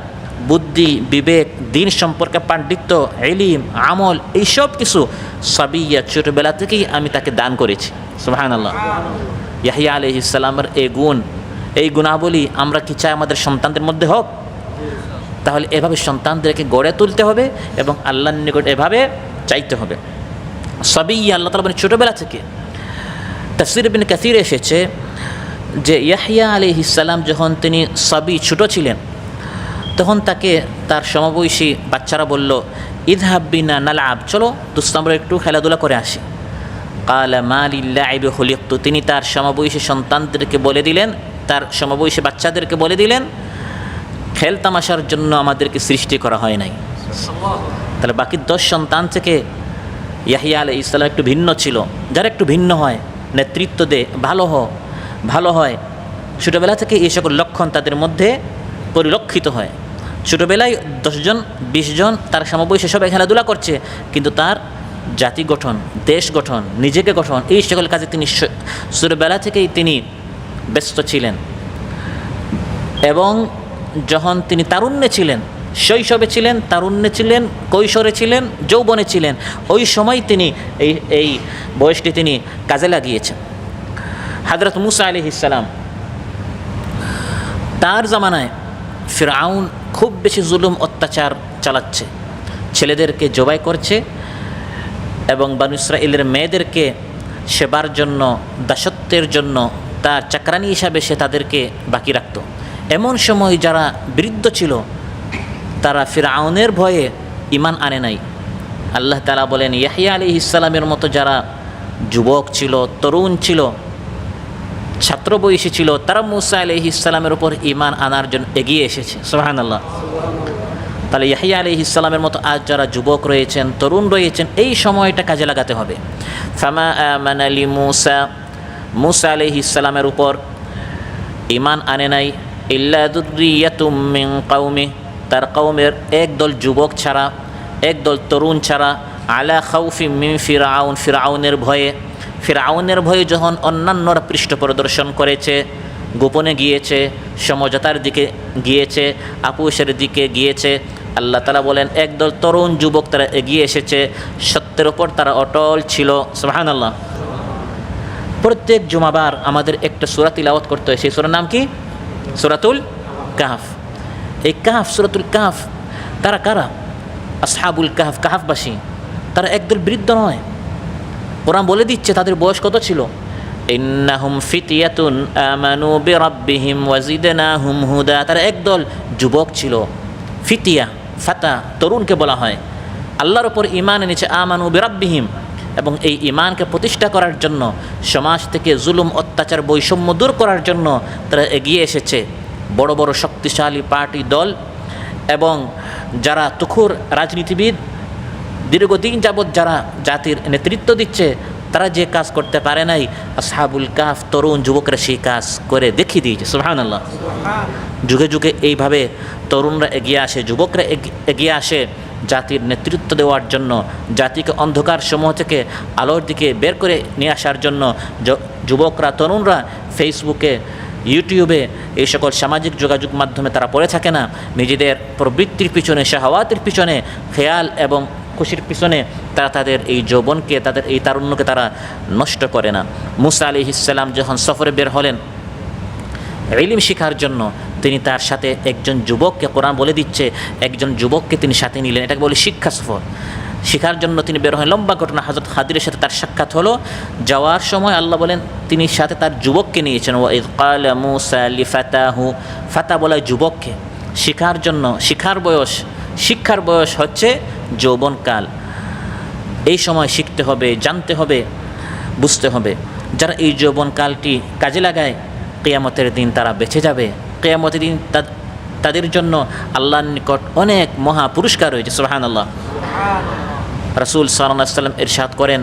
বুদ্ধি, বিবেক, দিন সম্পর্কে পাণ্ডিত্য, ইলম, আমল, এইসব কিছু সাবিয়্যা ছোটোবেলা থেকেই আমি তাকে দান করেছি। সুবহানাল্লাহ। ইয়াহইয়া আলাইহিস সালামের এই গুণ, এই গুণাবলী আমরা কি চাই আমাদের সন্তানদের মধ্যে হোক? তাহলে এভাবে সন্তানদেরকে গড়ে তুলতে হবে এবং আল্লাহর নিকট এভাবে চাইতে হবে। সাবিয়্যা আল্লাহ তাআলা বলেন ছোটোবেলা থেকে। তাফসীর ইবনে কাসীর এসেছে যে ইয়াহইয়া আলাইহিস সালাম যখন তিনি সাবি ছোটো ছিলেন তখন তাকে তার সমবয়সী বাচ্চারা বলল, ইযহাব বিনা নালআব, চলো দোস্ত আমরা একটু খেলাধুলা করে আসি। ক্বালা মা লিল্লাইবি খুলিকতু, তিনি তার সমবয়সী সন্তানদেরকে বলে দিলেন, তার সমবয়সী বাচ্চাদেরকে বলে দিলেন, খেল তামাশার জন্য আমাদেরকে সৃষ্টি করা হয় নাই। তাহলে বাকি 10 সন্তান থেকে ইয়াহইয়া আলাইহিস সালাম একটু ভিন্ন ছিল। যারা একটু ভিন্ন হয়, নেতৃত্ব দেয়, ভালো হয়, ছোটোবেলা থেকে এই সকল লক্ষণ তাদের মধ্যে পরিলক্ষিত হয়। ছোটোবেলায় 10 জন 20 জন তার সমবয়সী সবাই খেলাধুলা করছে, কিন্তু তার জাতি গঠন, দেশ গঠন, নিজেকে গঠন, এই সকল কাজে তিনি ছোটোবেলা থেকেই তিনি ব্যস্ত ছিলেন। এবং যখন তিনি তারুণ্যে ছিলেন, শৈশবে ছিলেন, তারুণ্যে ছিলেন, কৈশোরে ছিলেন, যৌবনে ছিলেন, ওই সময় তিনি এই বয়সটি তিনি কাজে লাগিয়েছেন। হযরত মূসা আলাইহিস সালাম, তার জামানায় ফিরআউন খুব বেশি জুলুম অত্যাচার চালাচ্ছে, ছেলেদেরকে জবাই করছে এবং বনী ইসরাঈলের মেয়েদেরকে সেবার জন্য, দাসত্বের জন্য তার চাকরানি হিসাবে সে তাদেরকে বাকি রাখত। এমন সময় যারা বৃদ্ধ ছিল তারা ফিরআউনের ভয়ে ঈমান আনে নাই। আল্লাহ তাআলা বলেন ইয়াহইয়া আলাইহিস সালামের মতো যারা যুবক ছিল, তরুণ ছিল, ছাত্র বয়সী ছিল, তারা মূসা আলাইহিস সালামের উপর ঈমান আনার জন্য এগিয়ে এসেছে। সুবহানাল্লাহ। তাহলে ইয়াহইয়া আলাইহিস সালামের মতো আজ যারা যুবক রয়েছেন, তরুণ রয়েছেন, এই সময়টা কাজে লাগাতে হবে। ফামা আমানা মূসা আলাইহিস সালামের উপর ঈমান আনে নাই ইল্লা যুররিয়াতুম মিন কওমি, তার কওমের একদল যুবক ছাড়া, একদল তরুণ ছাড়া, আলা খাউফিম মিন ফিরআউন, ফিরআউনের ভয়ে যখন অন্যান্যরা পৃষ্ঠ প্রদর্শন করেছে, গোপনে গিয়েছে, সমঝোতার দিকে গিয়েছে, আপোষের দিকে গিয়েছে, আল্লাহ তাআলা বলেন একদল তরুণ যুবক তারা এগিয়ে এসেছে, সত্যের ওপর তারা অটল ছিল। সুবহানাল্লাহ। প্রত্যেক জুমাবার আমাদের একটা সূরা তিলাওয়াত করতে হয়। সেই সূরার নাম কি? সূরাতুল কাহফ। এই কাহফ, সূরাতুল কাহফ, তারা কারা? আসহাবুল কাহফ, কাহফবাসী। তারা একদল বৃদ্ধ নয়। কোরআন বলে দিচ্ছে তাদের বয়স কত ছিল। ইন্নাহুম ফিতয়াতুন আমানু বিরাব্বিহিম ওয়াজিদনাহুম হুদা, তারা একদল যুবক ছিল। ফিতিয়া, ফাতা, তরুণকে বলা হয়। আল্লাহর উপর ঈমান এনেছে, আমানু বিরাব্বিহিম, এবং এই ঈমানকে প্রতিষ্ঠা করার জন্য, সমাজ থেকে জুলুম, অত্যাচার, বৈষম্য দূর করার জন্য তারা এগিয়ে এসেছে। বড় বড় শক্তিশালী পার্টি দল এবং যারা তুখুর রাজনীতিবিদ দীর্ঘদিন যাবৎ যারা জাতির নেতৃত্ব দিচ্ছে, তারা যে কাজ করতে পারে নাই, আসহাবুল কাহফ তরুণ যুবকরা সেই কাজ করে দেখিয়ে দিয়েছে। সুবহানাল্লাহ। যুগে যুগে এইভাবে তরুণরা এগিয়ে আসে, যুবকরা এগিয়ে আসে জাতির নেতৃত্ব দেওয়ার জন্য, জাতিকে অন্ধকার সমূহ থেকে আলোর দিকে বের করে নিয়ে আসার জন্য। যুবকরা, তরুণরা ফেসবুকে, ইউটিউবে, এই সকল সামাজিক যোগাযোগ মাধ্যমে তারা পড়ে থাকে না। নিজেদের প্রবৃত্তির পিছনে, শাহওয়াতের পিছনে, খেয়াল এবং খুশির পিছনে তারা তাদের এই যৌবনকে, তাদের এই তারুণ্যকে তারা নষ্ট করে না। মুসা আলাইহিস সালাম যখন সফরে বের হলেন ইলম শিখার জন্য, তিনি তার সাথে একজন যুবককে, কোরআন বলে দিচ্ছে একজন যুবককে তিনি সাথে নিলেন। এটাকে বলে শিক্ষা সফর। শিখার জন্য তিনি বের হলেন। লম্বা ঘটনা, হযরত খাদিরের সাথে তার সাক্ষাৎ হলো। যাওয়ার সময় আল্লাহ বলেন তিনি সাথে তার যুবককে নিয়েছেন। ওয়াইদ ক্বালা মূসা লিফাতাহু, ফাতা বলা যুবককে। শিখার জন্য, শিক্ষার বয়স হচ্ছে যৌবনকাল। এই সময় শিখতে হবে, জানতে হবে, বুঝতে হবে। যারা এই যৌবনকালটি কাজে লাগায়, কিয়ামতের দিন তারা বেঁচে যাবে। কিয়ামতের দিন তাদের জন্য আল্লাহর নিকট অনেক মহা পুরস্কার রয়েছে। সুবহানাল্লাহ। রাসূল সাল্লাল্লাহু আলাইহি ওয়াসাল্লাম ইরশাদ করেন,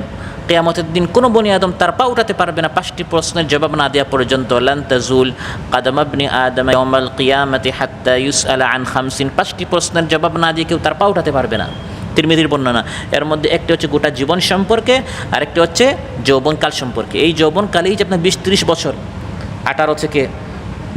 কিয়ামতের দিন কোনো বনি আদম তার পা উঠাতে পারবে না 5টি প্রশ্নের জবাব না দেওয়া পর্যন্ত। লান তাজুল কাদাম ইবনি আদম ইয়াউমাল কিয়ামতি হাত্তা ইউসআলা আন 50। 5টি প্রশ্নের জবাব না দিয়ে কেউ তার পা উঠাতে পারবে না। তিরমিজির বর্ণনা। এর মধ্যে একটি হচ্ছে গোটা জীবন সম্পর্কে, আরেকটি হচ্ছে যৌবনকাল সম্পর্কে। এই যৌবনকালেই যে আপনার 20-30 বছর, 18 থেকে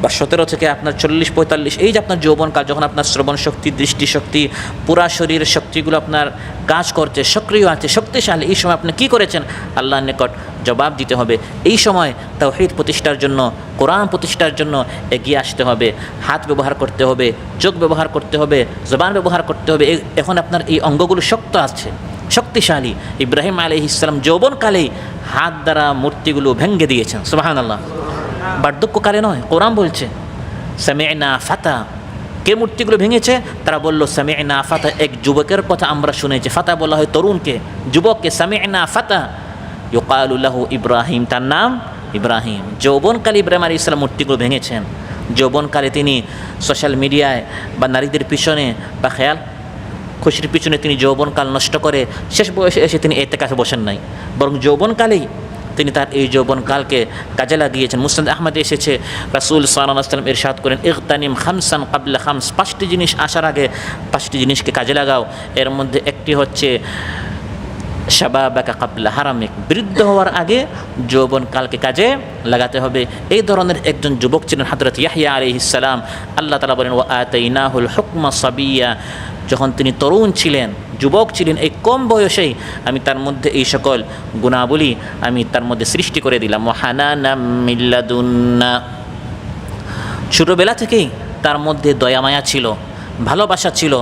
বা 17 থেকে আপনার 40-45, এই যে আপনার যৌবনকাল, যখন আপনার শ্রবণ শক্তি, দৃষ্টিশক্তি, পুরা শরীরের শক্তিগুলো আপনার কাজ করছে, সক্রিয় আছে, শক্তিশালী, এই সময় আপনি কী করেছেন আল্লাহর নিকট জবাব দিতে হবে। এই সময় তাওহীদ প্রতিষ্ঠার জন্য, কোরআন প্রতিষ্ঠার জন্য এগিয়ে আসতে হবে। হাত ব্যবহার করতে হবে, চোখ ব্যবহার করতে হবে, জবান ব্যবহার করতে হবে। এখন আপনার এই অঙ্গগুলো শক্ত আছে, শক্তিশালী। ইব্রাহিম আলাইহিস সালাম যৌবনকালেই হাত দ্বারা মূর্তিগুলো ভেঙে দিয়েছেন। সুবহানাল্লাহ। বার্ধক্যকালে নয়, কোরআন বলছে সামি'না ফাতা। কে মূর্তিগুলো ভেঙেছে? তারা বলল সামি'না ফাতা, এক যুবকের কথা আমরা শুনেছি। ফাতা বলা হয় তরুণকে, যুবককে। সামি'না ফাতা ইউকালু লাহু ইব্রাহিম, তার নাম ইব্রাহিম। যৌবনকালে ইব্রাহিম আলাইহিস সালাম মূর্তিগুলো ভেঙেছেন। যৌবনকালে তিনি সোশ্যাল মিডিয়ায় বা নারীদের পিছনে বা খেয়াল খুশির পিছনে তিনি যৌবনকাল নষ্ট করে শেষ বয়সে এসে তিনি ইতিকাফে বসেন নাই, বরং যৌবনকালেই তিনি তার এই যৌবনকালকে কাজে লাগিয়েছেন। মুসনাদ আহমদে এসেছে, রাসূল সাল্লাল্লাহু আলাইহি ওয়াসাল্লাম ইরশাদ করেন, ইগতানিম খামসান ক্বাবলা খামস। 5টি জিনিস আসার আগে 5টি জিনিসকে কাজে লাগাও। এর মধ্যে একটি হচ্ছে শাবাবাকা ক্বাবলা হারামিক, বৃদ্ধ হওয়ার আগে যৌবনকালকে কাজে লাগাতে হবে। এই ধরনের একজন যুবক ছিলেন হযরত ইয়াহইয়া আলাইহিস সালাম। আল্লাহ তাআলা বলেন, ওয়া আতাইনাহুল হুকমা সাবিয়্যা, যখন তিনি তরুণ ছিলেন, যুবক ছিলেন, এই কম বয়সেই আমি তার মধ্যে এই সকল গুণাবলী আমি তার মধ্যে সৃষ্টি করে দিলাম। ওয়াহানানাম মিন লাদুন্না, ছোটোবেলা থেকেই তার মধ্যে দয়া মায়া ছিল, ভালোবাসা ছিল।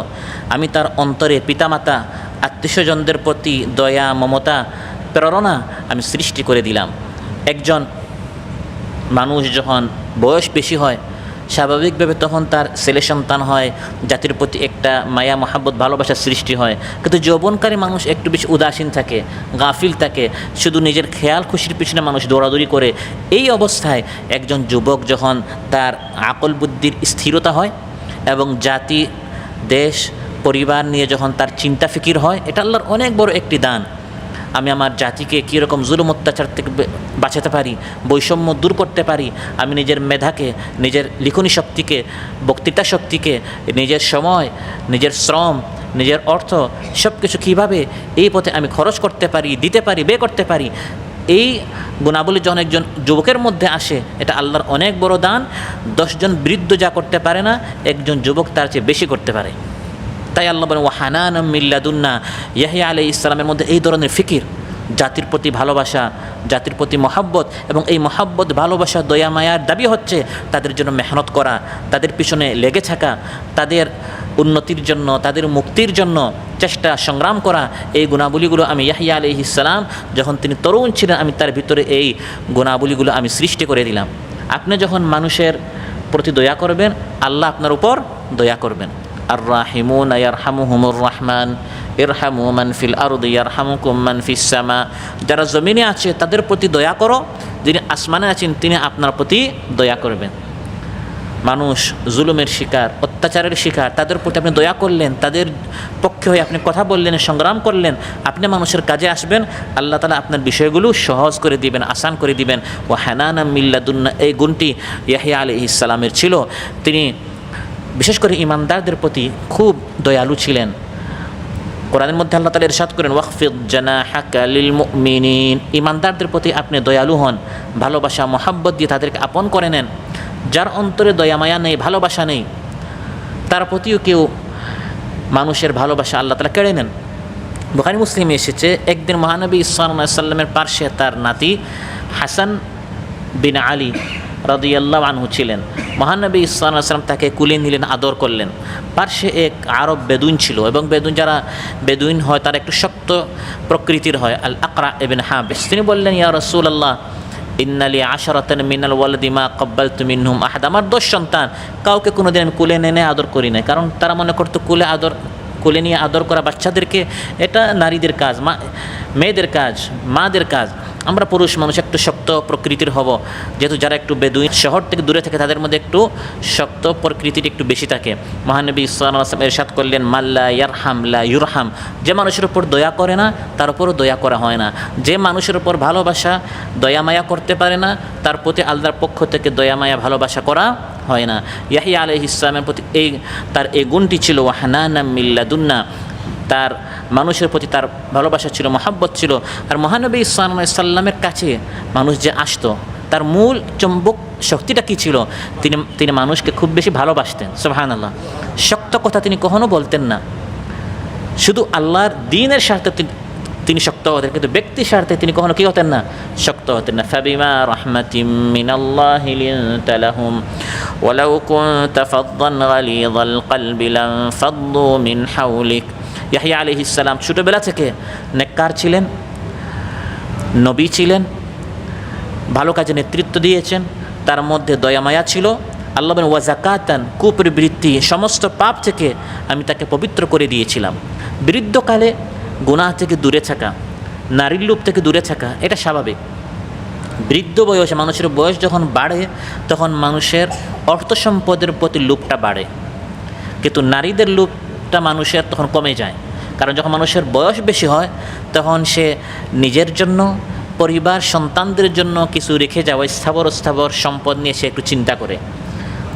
আমি তার অন্তরে পিতামাতা, আত্মীয়স্বজনদের প্রতি দয়া, মমতা, প্রেরণা আমি সৃষ্টি করে দিলাম। একজন মানুষ যখন বয়স বেশি হয়, স্বাভাবিকভাবে তখন তার ছেলে সন্তান হয়, জাতির প্রতি একটা মায়া, মহাব্বত, ভালোবাসার সৃষ্টি হয়। কিন্তু যৌবনকারী মানুষ একটু বেশি উদাসীন থাকে, গাফিল থাকে, শুধু নিজের খেয়াল খুশির পিছনে মানুষ দৌড়াদৌড়ি করে। এই অবস্থায় একজন যুবক যখন তার আকল বুদ্ধির স্থিরতা হয় এবং জাতি, দেশ, পরিবার নিয়ে যখন তার চিন্তা ফিকির হয়, এটা আল্লাহর অনেক বড় একটি দান। আমি আমার জাতিকে কীরকম জুলুম অত্যাচার থেকে বাঁচাতে পারি, বৈষম্য দূর করতে পারি, আমি নিজের মেধাকে, নিজের লিখনী শক্তিকে, বক্তৃতা শক্তিকে, নিজের সময়, নিজের শ্রম, নিজের অর্থ সব কিছু কীভাবে এই পথে আমি খরচ করতে পারি, দিতে পারি, ব্যয় করতে পারি, এই গুণাবলী যখন একজন যুবকের মধ্যে আসে, এটা আল্লাহর অনেক বড় দান। 10 জন বৃদ্ধ যা করতে পারে না, একজন যুবক তার চেয়ে বেশি করতে পারে। তাই আল্লাহ বলেন, ওয়াহানানাম মিন লাদুন্না। ইয়াহইয়া আলাইহিস সালামের মধ্যে এই ধরনের ফিকির, জাতির প্রতি ভালোবাসা, জাতির প্রতি মহাব্বত, এবং এই মহাব্বত, ভালোবাসা, দয়া মায়ার দাবি হচ্ছে তাদের জন্য মেহনত করা, তাদের পিছনে লেগে থাকা, তাদের উন্নতির জন্য, তাদের মুক্তির জন্য চেষ্টা, সংগ্রাম করা। এই গুণাবলীগুলো আমি ইয়াহইয়া আলাইহিস সালাম যখন তিনি তরুণ ছিলেন, আমি তার ভিতরে এই গুণাবলীগুলো আমি সৃষ্টি করে দিলাম। আপনি যখন মানুষের প্রতি দয়া করবেন, আল্লাহ আপনার উপর দয়া করবেন। আর রাহিমুন ইয়ারহামুহুমুর রহমান, ইরহামু মান ফিল আরদি ইয়ারহামুকুম মান ফিস সামা, যারা জমিনে আছে তাদের প্রতি দয়া করো, যিনি আসমানে আছেন তিনি আপনার প্রতি দয়া করবেন। মানুষ জুলুমের শিকার, অত্যাচারের শিকার, তাদের প্রতি আপনি দয়া করলেন, তাদের পক্ষে হয়ে আপনি কথা বললেন, সংগ্রাম করলেন, আপনি মানুষের কাজে আসবেন, আল্লাহ তাআলা আপনার বিষয়গুলো সহজ করে দিবেন, আসান করে দিবেন। ও হানানা মিল্লাদুন্না, এই গুণটি ইয়াহইয়া আলাইহিস সালামের ছিল। তিনি বিশেষ করে ইমানদারদের প্রতি খুব দয়ালু ছিলেন। কোরআনের মধ্যে আল্লাহ তাআলা ইরশাদ করেন, ওয়াখফিদ জানাহাকা লিল মুমিনিন, ইমানদারদের প্রতি আপনি দয়ালু হন, ভালোবাসা মহাব্বত দিয়ে তাদেরকে আপন করে নেন। যার অন্তরে দয়া মায়া নেই, ভালোবাসা নেই, তার প্রতিও কেউ মানুষের ভালোবাসা আল্লাহ তাআলা কেড়ে নেন। বুখারী মুসলিমে এসেছে, একদিন মহানবী সাল্লাল্লাহু আলাইহি সাল্লামের পার্শ্বে তার নাতি হাসান বিন আলী রাদিয়াল্লাহু আনহু ছিলেন। মহানবী সাল্লাল্লাহু আলাইহি সাল্লাম তাকে কুলে নিলেন, আদর করলেন। পার্শ্বে এক আরব বেদুইন ছিল, এবং যারা বেদুইন হয় তারা একটু শক্ত প্রকৃতির হয়, আল আকরা ইবনে হাবিস। তিনি বললেন, ইয়া রাসূলুল্লাহ, ইন্নালি আশরাতান মিনাল ওয়ালাদি মা ক্বাব্বালতু মিনহুম আহাদ, আমার 10 সন্তান, কাউকে কোনোদিন আমি কুলে এনে আদর করি নাই। কারণ তারা মনে করতো কুলে নিয়ে আদর করা বাচ্চাদেরকে এটা নারীদের কাজ, মেয়েদের কাজ, মাদের কাজ। আমরা পুরুষ মানুষ একটু শক্ত প্রকৃতির হব, যেহেতু যারা একটু বেদুইন শহর থেকে দূরে থাকে তাদের মধ্যে একটু শক্ত প্রকৃতির একটু বেশি থাকে। মহানবী সাল্লাল্লাহু আলাইহি ওয়াসাল্লাম ইরশাদ করলেন, মাল্লা ইয়ারহাম লা ইউরহাম, যে মানুষের উপর দয়া করে না তার উপরও দয়া করা হয় না। যে মানুষের উপর ভালোবাসা দয়া মায়া করতে পারে না তার প্রতি আল্লাহর পক্ষ থেকে দয়া মায়া ভালোবাসা করা হয় না। ইয়াহইয়া আলাইহিস সালামের প্রতি তার এই গুণটি ছিল, ওয়াহানানা মিল্লাদুন্না, তার মানুষের প্রতি তার ভালোবাসা ছিল, মহাব্বত ছিল। আর মহানবী সাল্লাল্লাহু আলাইহি সাল্লামের কাছে মানুষ যে আসতো, তার মূল চম্বক শক্তিটা কী ছিল? তিনি মানুষকে খুব বেশি ভালোবাসতেন। সুবহানাল্লাহ। শক্ত কথা তিনি কখনো বলতেন না, শুধু আল্লাহর দ্বীনের স্বার্থে তিনি শক্ত হতেন, কিন্তু ব্যক্তির স্বার্থে তিনি কখনো কী হতেন না? শক্ত হতেন না। ফাবিমা রাহমাতিম মিনাল্লাহি লিনতা লাহুম ওয়ালাউ কুনতা ফাদ্দান গালিযাল কলবি লানফাদ্দু মিন হাওলিক। ইয়াহইয়া আলাইহিস সালাম ছোটবেলা থেকে নেককার ছিলেন, নবী ছিলেন, ভালো কাজে নেতৃত্ব দিয়েছেন, তার মধ্যে দয়া মায়া ছিল। আল্লাহ বলেন, ওয়া যাকাতান, কুপ্রবৃত্তি সমস্ত পাপ থেকে আমি তাকে পবিত্র করে দিয়েছিলাম। বৃদ্ধকালে গুনাহ থেকে দূরে থাকা, নারীর লোভ থেকে দূরে থাকা, এটা স্বাভাবিক। বৃদ্ধ বয়সে মানুষের বয়স যখন বাড়ে তখন মানুষের অর্থ সম্পদের প্রতি লোভটা বাড়ে, কিন্তু নারীদের লোভটা মানুষের তখন কমে যায়। কারণ যখন মানুষের বয়স বেশি হয় তখন সে নিজের জন্য, পরিবার, সন্তানদের জন্য কিছু রেখে যাওয়া স্থাবর সম্পদ নিয়ে সে একটু চিন্তা করে,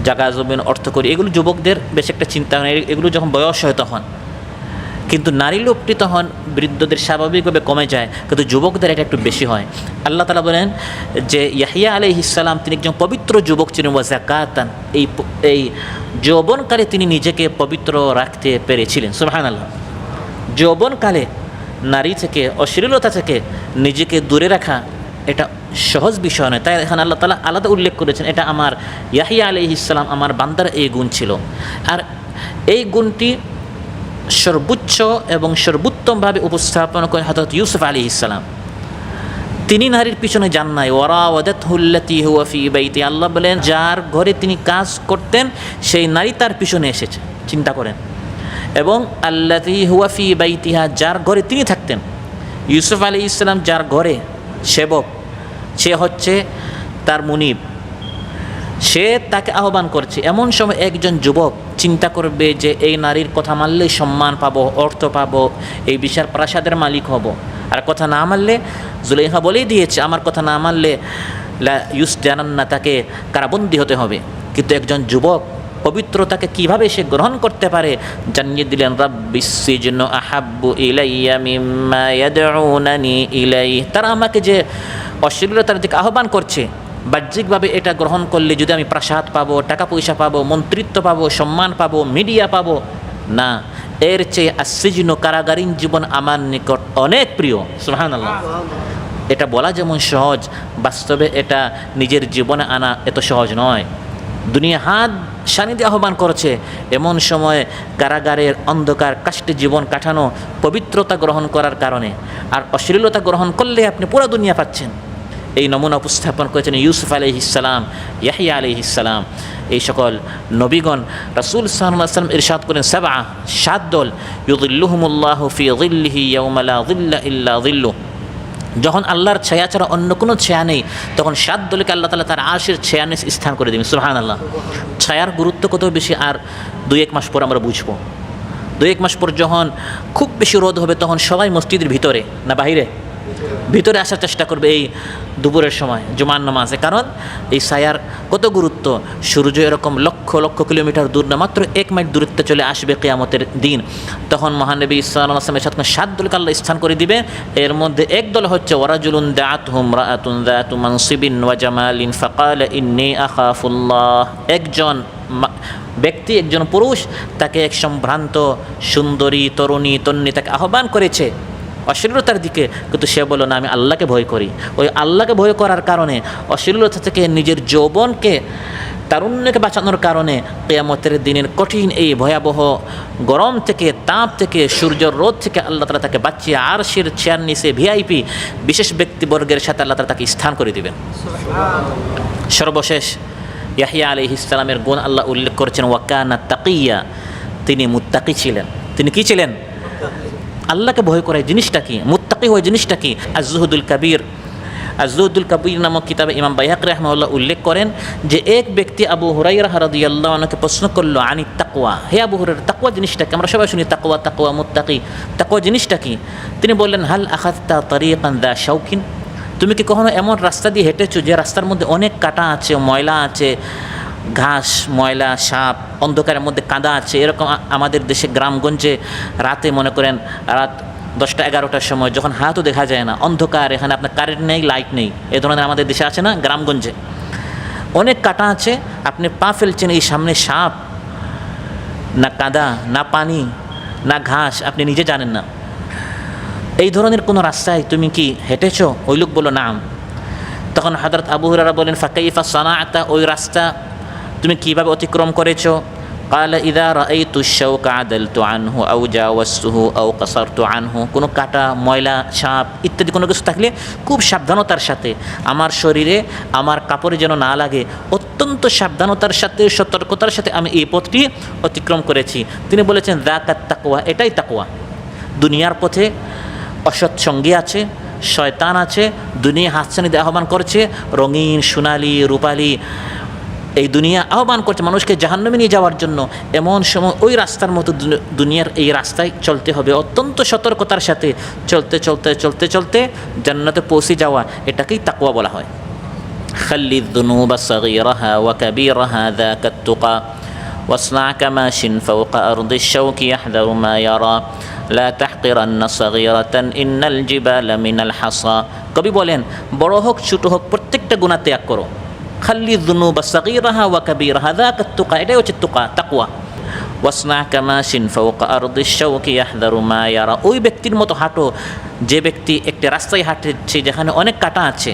জায়গা জমিন, অর্থ করি, এগুলো যুবকদের বেশ একটা চিন্তা হয়, এগুলো যখন বয়স হয় তখন। কিন্তু নারী লোভটি তখন বৃদ্ধদের স্বাভাবিকভাবে কমে যায়, কিন্তু যুবকদের এটা একটু বেশি হয়। আল্লাহ তাআলা বলেন যে ইয়াহইয়া আলাইহিস সালাম তিনি একজন পবিত্র যুবক ছিলেন, ওয়া যাকাতান, এই যৌবনকালে তিনি নিজেকে পবিত্র রাখতে পেরেছিলেন। সুবহানাল্লাহ। যৌবনকালে নারী থেকে, অশ্লীলতা থেকে নিজেকে দূরে রাখা এটা সহজ বিষয় নয়। তাই এখানে আল্লাহ তাআলা আলাদা উল্লেখ করেছেন, এটা আমার ইয়াহইয়া আলাইহিস সালাম, আমার বান্দার এই গুণ ছিল। আর এই গুণটি সর্বোচ্চ এবং সর্বোত্তমভাবে উপস্থাপন করেন হযরত ইউসুফ আলাইহিস সালাম। তিনি নারীর পিছনে যান নাই। ওয়ারাওয়াদাতহুল্লাতী হুয়া ফী বাইতি, আল্লাহ বলেন যার ঘরে তিনি কাজ করতেন সেই নারী তার পিছনে এসেছে। চিন্তা করেন। এবং আল্লাতী হুয়া ফী বাইতিহা, যার ঘরে তিনি থাকতেন। ইউসুফ আলাইহিস সালাম যার ঘরে সেবক, সে হচ্ছে তার মুনিব, সে তাকে আহ্বান করছে। এমন সময় একজন যুবক চিন্তা করবে যে এই নারীর কথা মানলেই সম্মান পাবো, অর্থ পাবো, এই বিশাল প্রাসাদের মালিক হব। আর কথা না মানলে, জুলাইখা বলেই দিয়েছে, আমার কথা না মানলে ইউসজানান্না, তাকে কারাবন্দী হতে হবে। কিন্তু একজন যুবক পবিত্রতাকে কিভাবে সে গ্রহণ করতে পারে জানিয়ে দিলেন, রাব্বিস সিজনু আহাব্বু ইলাইয়া মিম্মা ইয়াদউনানি ইলাইহি। তারা আমাকে যে অশ্লীলতার দিকে আহ্বান করছে, বাহ্যিকভাবে এটা গ্রহণ করলে যদি আমি প্রাসাদ পাবো, টাকা পয়সা পাবো, মন্ত্রিত্ব পাবো, সম্মান পাবো, মিডিয়া পাবো, না, এর চেয়ে আসসিজনু, কারাগারীন জীবন আমার নিকট অনেক প্রিয়। সুবহানাল্লাহ। এটা বলা যেমন সহজ, বাস্তবে এটা নিজের জীবনে আনা এত সহজ নয়। দুনিয়া হাত সানি দিয়ে আহ্বান করছে, এমন সময় কারাগারের অন্ধকার কাষ্ঠে জীবন কাটানো পবিত্রতা গ্রহণ করার কারণে। আর অশ্লীলতা গ্রহণ করলে আপনি পুরো দুনিয়া পাচ্ছেন। এই নমুনা উপস্থাপন করেছেন ইউসুফ আলাইহিসসালাম, ইয়াহইয়া আলাইহিসসালাম, এই সকল নবীগণ। রাসূল সাল্লাল্লাহু আলাইহি ওয়াসাল্লাম ইরশাদ করেন, সাত দল ইউযিল্লুহুমুল্লাহু ফি যিল্লিহি ইয়াওমা লা যিল্লা ইল্লা যিল্লুহ, যখন আল্লাহর ছায়া ছাড়া অন্য কোনো ছায়া নেই, তখন 7 দলকে আল্লাহ তাআলা তার আরশের ছায়া নিয়ে স্থান করে দেবেন। সুবহানাল্লাহ। ছায়ার গুরুত্ব কত বেশি আর 2-1 মাস পর আমরা বুঝবো। 2-1 মাস পর যখন খুব বেশি রোদ হবে, তখন সবাই মসজিদের ভিতরে না বাহিরে, ভিতরে আসার চেষ্টা করবে এই দুপুরের সময় জুমার নামাজে। কারণ এই ছায়ার কত গুরুত্ব। সূর্য এরকম লক্ষ লক্ষ কিলোমিটার দূর না, মাত্র 1 মাইল দূরত্বে চলে আসবে কিয়ামতের দিন। তখন মহানবী সাল্লাল্লাহু আলাইহি ওয়াসাল্লামের সাথে 7 দলকে আল্লাহ স্থান করে দিবে। এর মধ্যে এক দল হচ্ছে ওয়ারাজুলুন দাআতহু ইমরাআতুন যাতু মানসিবিন ওয়া জামালিন ফাকালা ইন্নী আখাফুল্লাহ। একজন ব্যক্তি, একজন পুরুষ, তাকে এক সম্ভ্রান্ত সুন্দরী তরুণী তন্নী তাকে আহ্বান করেছে অশ্লীলতার দিকে, কিন্তু সে বলল না, আমি আল্লাহকে ভয় করি। ওই আল্লাহকে ভয় করার কারণে, অশ্লীলতা থেকে নিজের যৌবনকে তারুণ্যকে বাঁচানোর কারণে কিয়ামতের দিনের কঠিন এই ভয়াবহ গরম থেকে, তাপ থেকে, সূর্যের রোদ থেকে আল্লাহ তাআলা তাকে বাঁচিয়ে আরশের চেয়ার নিচে ভিআইপি বিশেষ ব্যক্তিবর্গের সাথে আল্লাহ তাআলা তাকে স্থান করে দিবেন। সর্বশেষ ইয়াহইয়া আলাইহিসসালামের গুণ আল্লাহ উল্লেখ করেছেন, ওয়া কানা তাকিয়া, তিনি মুত্তাকি ছিলেন। তিনি কি ছিলেন? আল্লাহকে ভয় করে জিনিসটা কি, মুত্তাকি হয় জিনিসটা কি। আজ-জুহুদুল কাবীর নামক কিতাবে ইমাম বাইহাকী রাহিমাহুল্লাহ উল্লেখ করেন যে এক ব্যক্তি আবু হুরায়রা রাদিয়াল্লাহু আনহুকে প্রশ্ন করলো, আনি তাকওয়া, হে আবু হুরায়রা, তাকওয়া জিনিসটা কি? আমরা সবাই শুনি তাকওয়া তাকওয়া, মুত্তাকি, তাকওয়া জিনিসটা কি? তিনি বললেন, হাল আখাযতা তারিকান দা শাওকিন, তুমি কি কখনো এমন রাস্তা দিয়ে হেঁটেছো যে রাস্তার মধ্যে অনেক কাঁটা আছে, ময়লা আছে, ঘাস, ময়লা, সাপ, অন্ধকারের মধ্যে কাদা আছে? এরকম আমাদের দেশে গ্রামগঞ্জে রাতে মনে করেন রাত 10টা-11টার সময় যখন হাতও দেখা যায় না, অন্ধকার, এখানে আপনার কারেন্ট নেই, লাইট নেই, এ ধরনের আমাদের দেশে আছে না গ্রামগঞ্জে, অনেক কাঁটা আছে, আপনি পা ফেলছেন, এই সামনে সাপ না কাদা না পানি না ঘাস, আপনি নিজে জানেন না। এই ধরনের কোনো রাস্তায় তুমি কি হেঁটেছো? ওই লোক বলল নাম। তখন হযরত আবু হুরায়রা বলেন, ফাকাইফা সানাআতা, ওই রাস্তা তুমি কিভাবে অতিক্রম করেছো? قال إذا رأيت الشوك عدلت عنه أو جاوزته أو قصرت عنه, কোনো কাটা, ময়লা, সাপ ইত্যাদি কোনো কিছু থাকলে খুব সাবধানতার সাথে, আমার শরীরে আমার কাপড়ে যেন না লাগে, অত্যন্ত সাবধানতার সাথে সতর্কতার সাথে আমি এই পথটি অতিক্রম করেছি। তিনি বলেছেন, যাকাত তাকওয়া, এটাই তাকওয়া। দুনিয়ার পথে অসৎ সঙ্গী আছে, শয়তান আছে, দুনিয়া হাতছানিতে আহ্বান করছে, রঙিন সোনালি রূপালি এই দুনিয়া আহ্বান করছে মানুষকে জাহান্নামে নিয়ে যাওয়ার জন্য। এমন সময় ওই রাস্তার মতো দুনিয়ার এই রাস্তায় চলতে হবে, অত্যন্ত সতর্কতার সাথে চলতে চলতে চলতে চলতে জান্নাতে পৌঁছে যাওয়া, এটাকেই তাকওয়া বলা হয়। খাল্লিদ যুনুবা সাগীরাহা ওয়া কাবীরাহা যাকাত তুকা ওয়াসনা কামাশিন ফাওকা আরদিশ শাওকি ইয়াহদারু মা ইয়ারা লা তাহকিরান্না সাগীরাতান ইন্নাল জিবালা মিনাল হাসা। কবি বলেন, বড় হোক ছোট হোক প্রত্যেকটা গুনাহ ত্যাগ করো। খাল্লি যুনুবা সাগীরাহা ওয়া কাবীরাহা যাকাত তুকা, এটাই হচ্ছে তুকা, তাকওয়া। ওয়াসনা কামাশিন ফাওকা আরদিশ শাওকি ইয়াহদারু মা ইয়ারা, ওই ব্যক্তির মতো হাঁটো যে ব্যক্তি একটি রাস্তায় হাঁটছে যেখানে অনেক কাঁটা আছে।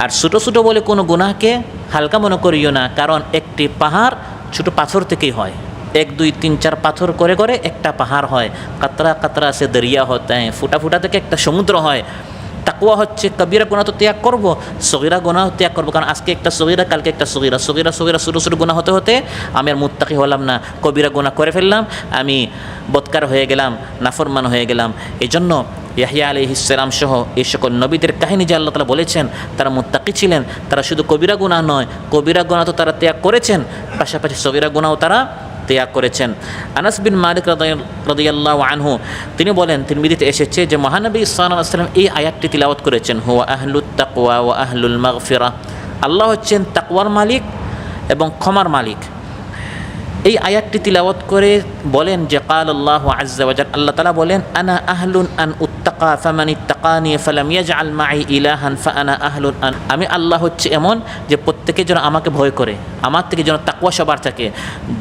আর ছোটো ছোটো বলে কোনো গুনাহকে হালকা মনে করিও না, কারণ একটি পাহাড় ছোটো পাথর থেকেই হয়। 1, 2, 3, 4 পাথর করে করে একটা পাহাড় হয়। কাতরা কাতরা সে দরিয়া হতে হয়, ফুটা ফুটা থেকে একটা সমুদ্র হয়। তাকওয়া হচ্ছে কবিরা গুনাহ তো ত্যাগ করবো, সগীরা গুনাহ ত্যাগ করবো, কারণ আজকে একটা সগীরা, কালকে একটা সগীরা, সগীরা সগীরা ছোটো ছোটো গুনাহ হতে হতে আমি আর মুত্তাকি হলাম না, কবিরা গুনাহ করে ফেললাম, আমি বদকার হয়ে গেলাম, নাফরমান হয়ে গেলাম। এই জন্য ইয়াহইয়া আলাইহিসসালাম সহ এই সকল নবীদের কাহিনী যে আল্লাহ তাআলা বলেছেন, তারা মুত্তাকি ছিলেন, তারা শুধু কবিরা গুনাহ নয়, কবিরা গুনাহ তো তারা ত্যাগ করেছেন, পাশাপাশি সগীরা গুনাহও তারা ত্যাগ করেছেন। আনাস বিন মালিক রাদিয়াল্লাহু আনহু তিনি বলেন, তিরমিজিতে এসেছে যে মহানবী সাল্লাল্লাহু আলাইহি ওয়াসাল্লাম এই আয়াতটি তিলাওয়াত করেছেন, হুয়া আহলুত তাকওয়া ওয়া আহলুল মাগফিরা, আল্লাহ হচ্ছেন তাকওয়ার মালিক এবং ক্ষমার মালিক। এই আয়াতটি তিলাওয়াত করে বলেন যে ক্বাল আল্লাহু আযজা ওয়া জাল, আল্লাহ তাআলা বলেন, আনা আহলুন আন উত্তাকা ফামান ইত্তাকানি ফালাম ইয়াজআল মাই ইলাহান ফাআনা আহলুন আন, আমি আল্লাহ হচ্ছে এমন যে প্রত্যেকে যেন আমাকে ভয় করে, আমার থেকে যেন তাকওয়া সবার থাকে।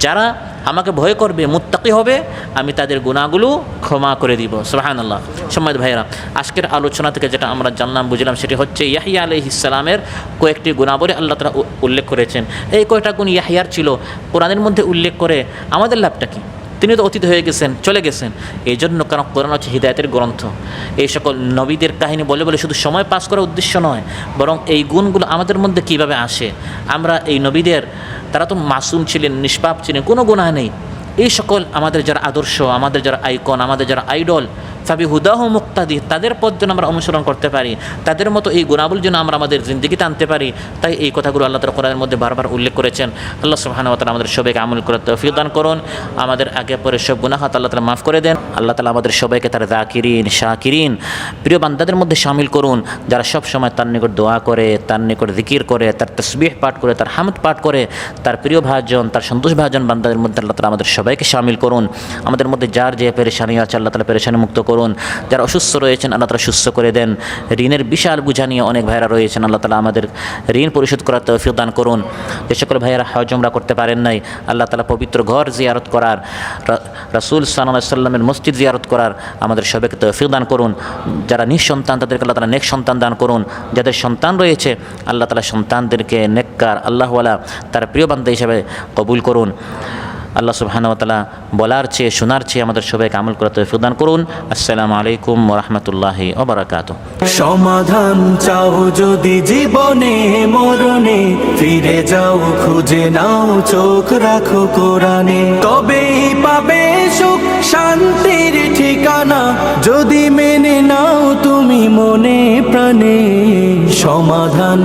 যারা আমাকে ভয় করবে, মুত্তাকি হবে, আমি তাদের গুনাহগুলো ক্ষমা করে দিব। সুবহানাল্লাহ। সম্মানিত ভাইরা, আজকের আলোচনা থেকে যেটা আমরা জানলাম বুঝলাম সেটি হচ্ছে ইয়াহইয়া আলাইহিস সালামের কয়েকটি গুণাবলী আল্লাহ তাআলা উল্লেখ করেছেন। এই কয়টা গুণ ইয়াহইয়ার ছিল, কোরআনের মধ্যে উল্লেখ করে আমাদের লাভটা কি? তিনি তো অতীত হয়ে গেছেন, চলে গেছেন। এই জন্য কারণ কোরআন হচ্ছে হিদায়াতের গ্রন্থ। এই সকল নবীদের কাহিনী বলে বলে শুধু সময় পাস করার উদ্দেশ্য নয়, বরং এই গুণগুলো আমাদের মধ্যে কীভাবে আসে। আমরা এই নবীদের, তারা তো মাসুম ছিলেন, নিষ্পাপ ছিলেন, কোনো গুনাহ নেই। এই সকল আমাদের যারা আদর্শ, আমাদের যারা আইকন, আমাদের যারা আইডল, ফাবি হুদাহ মুক্তাদি, তাদের পথ যেন আমরা অনুসরণ করতে পারি, তাদের মতো এই গুণাবলী যেন আমরা আমাদের জিন্দগিতে আনতে পারি। তাই এই কথাগুলো আল্লাহ তাআলা কোরআনের মধ্যে বারবার উল্লেখ করেছেন। আল্লাহ সুবহানাহু ওয়া তাআলা আমাদের সবাইকে আমল করার তৌফিক দান করুন। আমাদের আগে পরে সব গুনাহ আল্লাহ তাআলা মাফ করে দেন। আল্লাহ তাআলা আমাদের সবাইকে তার যাকিরিন, শাকিরিন, প্রিয় বান্দাদের মধ্যে শামিল করুন, যারা সব সময় তার নিকট দোয়া করে, তার নিকট জিকির করে, তার তাসবিহ পাঠ করে, তার হামদ পাঠ করে, তার প্রিয় ভাজন, তার সন্তোষ ভাজন বান্দাদের মধ্যে আল্লাহ তাআলা আমাদের সবাইকে শামিল করুন। আমাদের মধ্যে যার যে পেরেশানি আছে আল্লাহ তাআলা পেরেশানি মুক্ত করুন। যারা অসুস্থ রয়েছেন আল্লাহ তাআলা সুস্থ করে দেন। ঋণের বিশাল বোঝা নিয়ে অনেক ভাইরা রয়েছেন, আল্লাহ তাআলা আমাদের ঋণ পরিশোধ করার তৌফিক দান করুন। যে সকল ভাইয়েরা হজ উমরা করতে পারেন নাই, আল্লাহ তাআলা পবিত্র ঘর জিয়ারত করার, রাসূল সাল্লাল্লাহু আলাইহি সাল্লামের মসজিদ জিয়ারত করার আমাদের সবাইকে তৌফিক দান করুন। যারা নিঃসন্তান তাদেরকে আল্লাহ তাআলা নেক সন্তান দান করুন। যাদের সন্তান রয়েছে আল্লাহ তাআলা সন্তানদেরকে নেককার, আল্লাহওয়ালা, তার প্রিয় বান্দা হিসেবে কবুল করুন। আল্লাহ সুবহানাহু ওয়া তাআলা বলার চেয়ে শোনার চেয়ে আমাদের সবাইকে আমল করার তৌফিক দান করুন। আসসালামু আলাইকুম ওয়া রাহমাতুল্লাহি ওয়া বারাকাতুহু।
সমাধান চাও যদি জীবনে মরণে, ফিরে যাও খুঁজে নাও, চোখ রাখো কোরআনে, তবেই পাবে সুখ শান্তির ঠিকানা, যদি মেনে নাও তুমি মনে প্রাণে সমাধান।